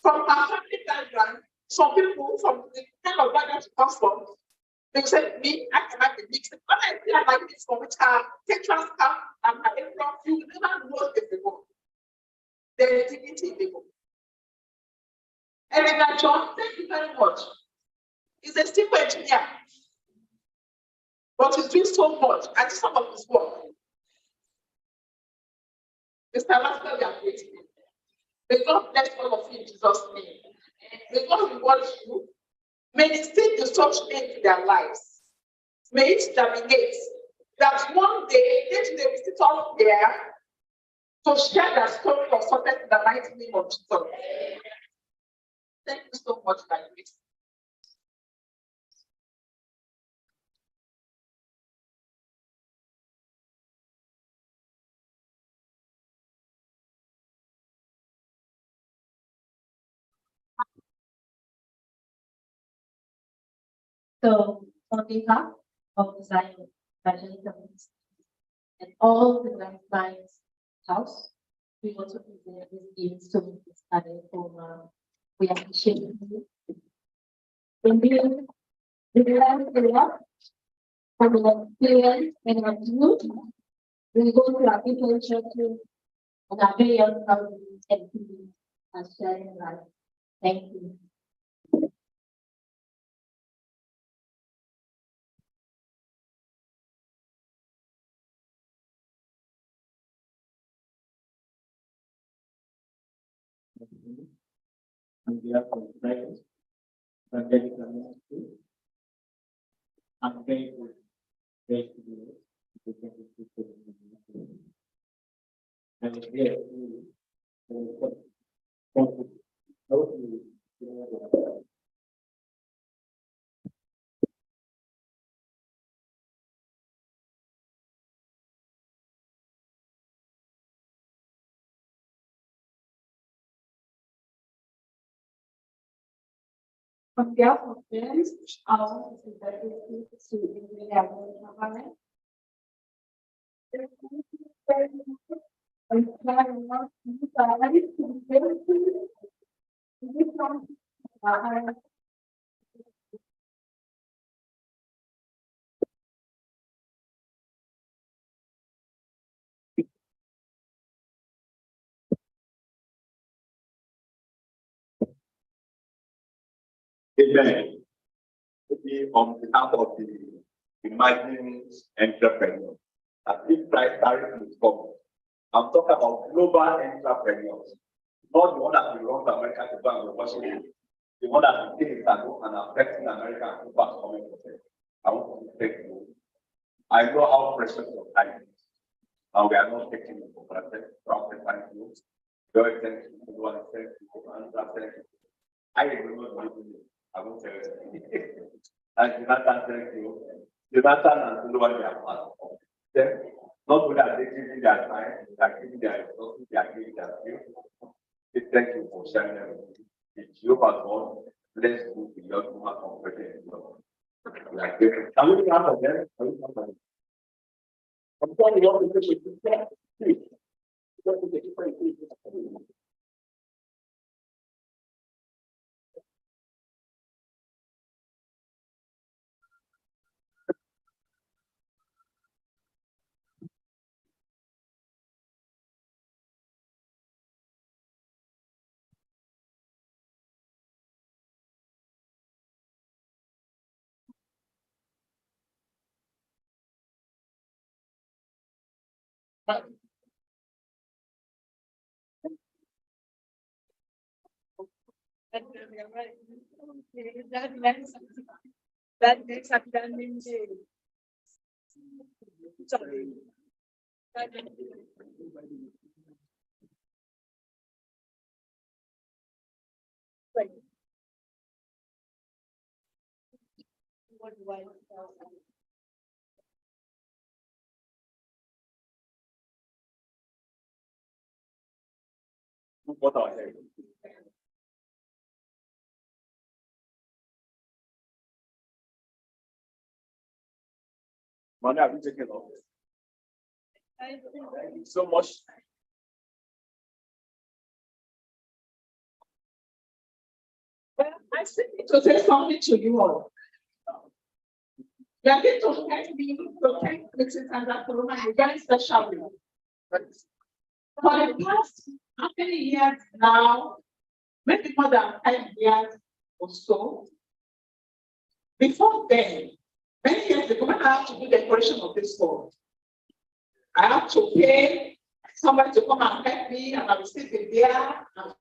from our family background, some people from the kind of background you come from, they say, me, I cannot be mixed. When I see like this from which I take transfer and my everyone, you will never know if they go. There is dignity in labor. And then John, thank you very much. He's a civil engineer, but he's doing so much. I did some of his work. Mr. Master, we are grateful. May God bless all of you in Jesus' name. May God reward you. May the seed you such in their lives. May it germinate that one day they will sit up there to share their story of success in the mighty name of Jesus. Thank you so much, my grace. So, on behalf of the Zion Evangelical and all the Lifelines House, we want to present this gift to Mr. Stade for we appreciate you. When we learn a lot from our experience and our youth, we go to our people churches and our very young families and people and sharing life. Thank you. On behalf of the writers, Evangelical Ministry, I'm grateful to you. And here, On behalf of parents, I want to say that to Engineer Amen. On behalf of the imagining entrepreneurs, that if price tariff is coming, I'm talking about global entrepreneurs, not the one that belongs to America to go and worship, the one that thinks and affecting America and people are coming to them. I want to thank you I know how precious your time is. And we are not taking it for granted. Thank you. God, thank you. God, thank you. And thank you. I will not believe you. I won't tell you. And Jonathan, thank you. Jonathan and Lord, they are part of them. Not that they giving their time, they are giving their resources, they are giving their skill. Thank you for sharing everything. It's your God. Bless you beyond human comprehension. Like, can we clap for them? Can we clap for them? I'm sorry, you want to take it. Please. You want to take it. That makes up that means sorry. What do I tell? What are they? Money, have you taken off? Thank you so much. Well, I still need to say something to you all. You are going to help me to thank Mrs. Andrew very specially. For the past how many years now, maybe more than 5 years or so, before then, many years ago, when I had to do the decoration of this hall, I had to pay somebody to come and help me, and I will sit in there and